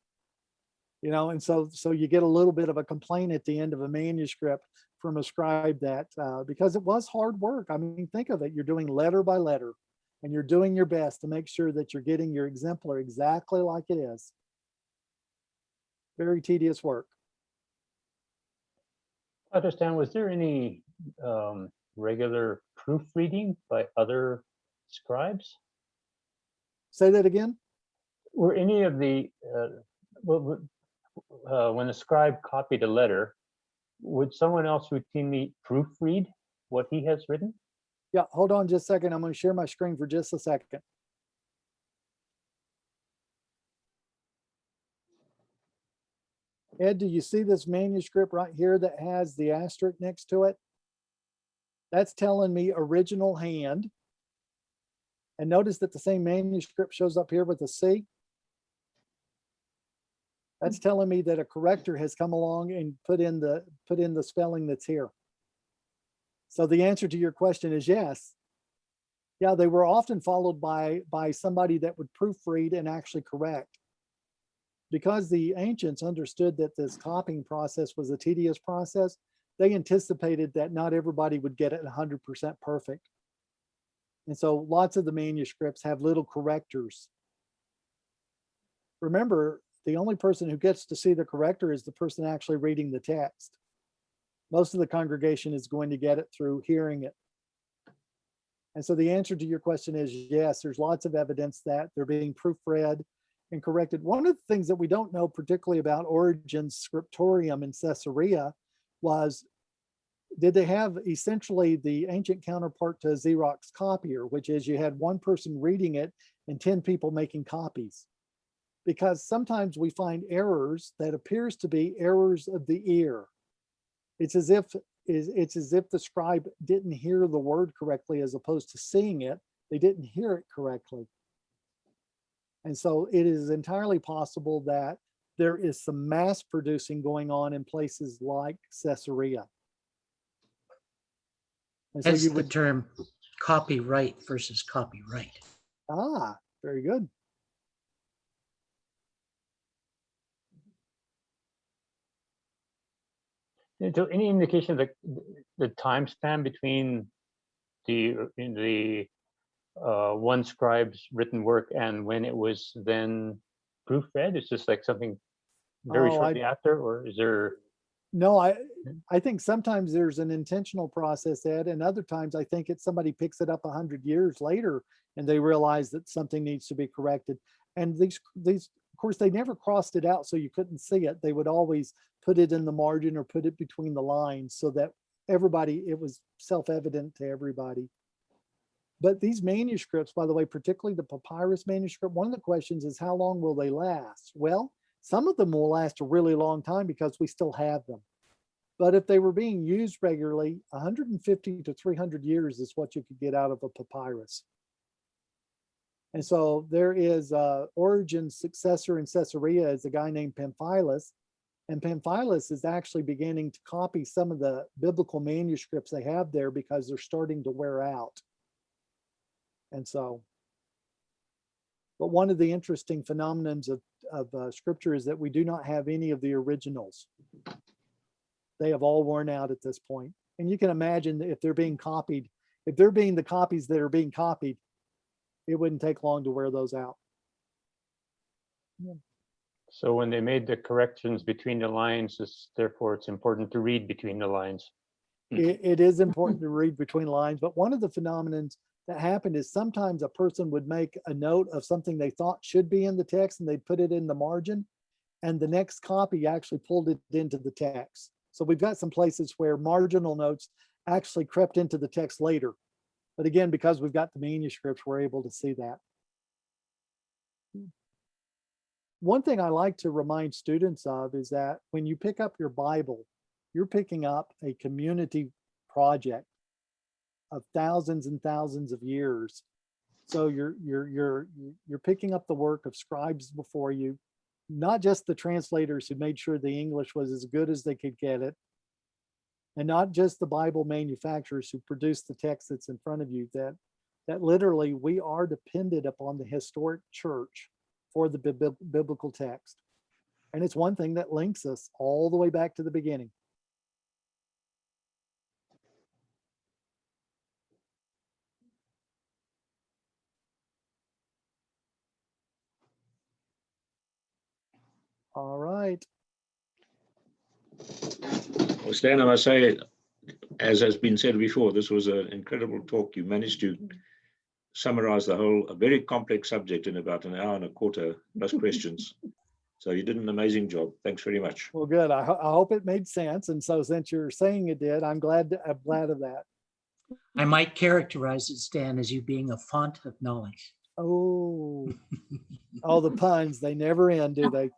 You know, and so you get a little bit of a complaint at the end of a manuscript from a scribe that because it was hard work. I mean, think of it. You're doing letter by letter and you're doing your best to make sure that you're getting your exemplar exactly like it is. Very tedious work. I understand, was there any regular proofreading by other scribes? Say that again. Were any of the, when the scribe copied a letter, would someone else routinely proofread what he has written? Yeah, hold on just a second. I'm going to share my screen for just a second. Ed, do you see this manuscript right here that has the asterisk next to it? That's telling me original hand. And notice that the same manuscript shows up here with a C. That's telling me that a corrector has come along and put in the spelling that's here. So the answer to your question is yes. Yeah, they were often followed by somebody that would proofread and actually correct. Because the ancients understood that this copying process was a tedious process, they anticipated that not everybody would get it 100% perfect. And so lots of the manuscripts have little correctors. Remember, the only person who gets to see the corrector is the person actually reading the text. Most of the congregation is going to get it through hearing it. And so the answer to your question is yes, there's lots of evidence that they're being proofread and corrected. One of the things that we don't know particularly about Origen's scriptorium in Caesarea was, did they have essentially the ancient counterpart to a Xerox copier, which is you had one person reading it and 10 people making copies? Because sometimes we find errors that appears to be errors of the ear. It's as if the scribe didn't hear the word correctly as opposed to seeing it. They didn't hear it correctly. And so it is entirely possible that there is some mass producing going on in places like Caesarea. And so Hence you the would, term copyright versus copyright. very good. So any indication that the time span between the one scribe's written work and when it was then proofread? It's just like something very shortly after, or is there? No, I think sometimes there's an intentional process, Ed, and other times I think it's somebody picks it up 100 years later and they realize that something needs to be corrected. And these, of course, they never crossed it out so you couldn't see it. They would always put it in the margin or put it between the lines so that everybody, it was self-evident to everybody. But these manuscripts, by the way, particularly the papyrus manuscript, one of the questions is how long will they last? Well, some of them will last a really long time because we still have them. But if they were being used regularly, 150 to 300 years is what you could get out of a papyrus. And so there is Origen's successor in Caesarea is a guy named Pamphilus. And Pamphilus is actually beginning to copy some of the biblical manuscripts they have there because they're starting to wear out. And so, but one of the interesting phenomenons of scripture is that we do not have any of the originals. They have all worn out at this point. And you can imagine that if they're being copied, if they're being the copies that are being copied, it wouldn't take long to wear those out. Yeah. So when they made the corrections between the lines, therefore it's important to read between the lines. It is important to read between the lines, but one of the phenomenons that happened is sometimes a person would make a note of something they thought should be in the text and they'd put it in the margin, and the next copy actually pulled it into the text. So we've got some places where marginal notes actually crept into the text later. But again, because we've got the manuscripts, we're able to see that. One thing I like to remind students of is that when you pick up your Bible, you're picking up a community project of thousands and thousands of years. So you're picking up the work of scribes before you, not just the translators who made sure the English was as good as they could get it, and not just the Bible manufacturers who produced the text that's in front of you, that literally we are dependent upon the historic church for the biblical text. And it's one thing that links us all the way back to the beginning. All right. Well, Stan, I must say, as has been said before, this was an incredible talk. You managed to summarized a very complex subject in about an hour and a quarter plus questions. So you did an amazing job. Thanks very much. Well, good. I hope it made sense. And so since you're saying it did, I'm glad of that. I might characterize it, Stan, as you being a font of knowledge. Oh, all the puns, they never end, do they?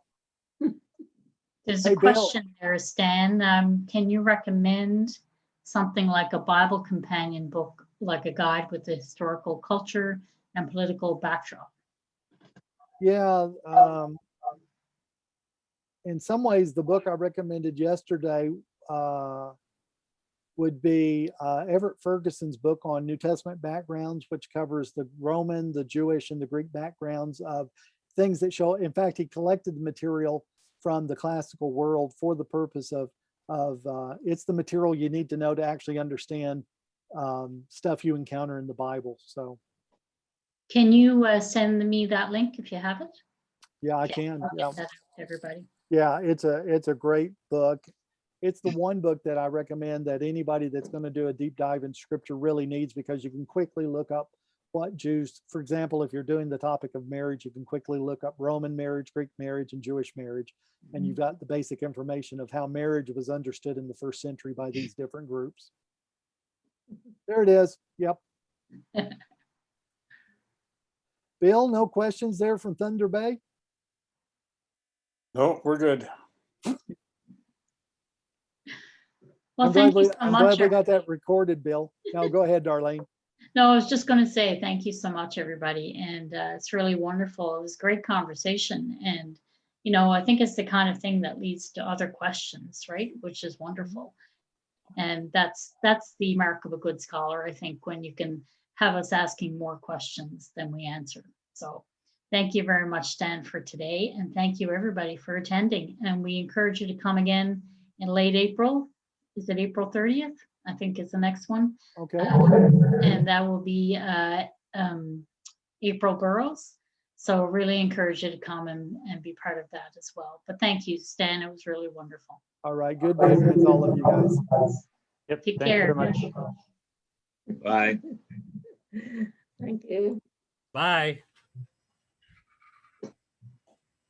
There's Hey, a Bill. question there, Stan. Can you recommend something like a Bible companion book, like a guide with the historical culture and political backdrop? Yeah. In some ways, the book I recommended yesterday would be Everett Ferguson's book on New Testament backgrounds, which covers the Roman, the Jewish, and the Greek backgrounds of things that show. In fact, he collected the material from the classical world for the purpose of it's the material you need to know to actually understand stuff you encounter in the Bible. So, Can you send me that link if you have it? yeah, I can. I'll Yeah. get that out to everybody. Yeah, it's a great book. It's the one book that I recommend that anybody that's going to do a deep dive in scripture really needs, because you can quickly look up what Jews, for example, if you're doing the topic of marriage, you can quickly look up Roman marriage, Greek marriage, and Jewish marriage. And you've got the basic information of how marriage was understood in the first century by these different groups. There it is. Yep. Bill, no questions there from Thunder Bay? No, we're good. Well, I'm thank glad you so I'm much. glad we got that recorded, Bill. Now go ahead, Darlene. No, I was just going to say thank you so much, everybody. And it's really wonderful. It was a great conversation. And, you know, I think it's the kind of thing that leads to other questions, right? Which is wonderful. And that's the mark of a good scholar, I think, when you can have us asking more questions than we answer. So thank you very much, Stan, for today. And thank you, everybody, for attending. And we encourage you to come again in late April. Is it April 30th? I think is the next one. Okay. And that will be April Burrows. So really encourage you to come and be part of that as well. But thank you, Stan. It was really wonderful. All right. Good being with all of you guys. Yep. Take Thank you care. very much. Bye. Thank you. Bye.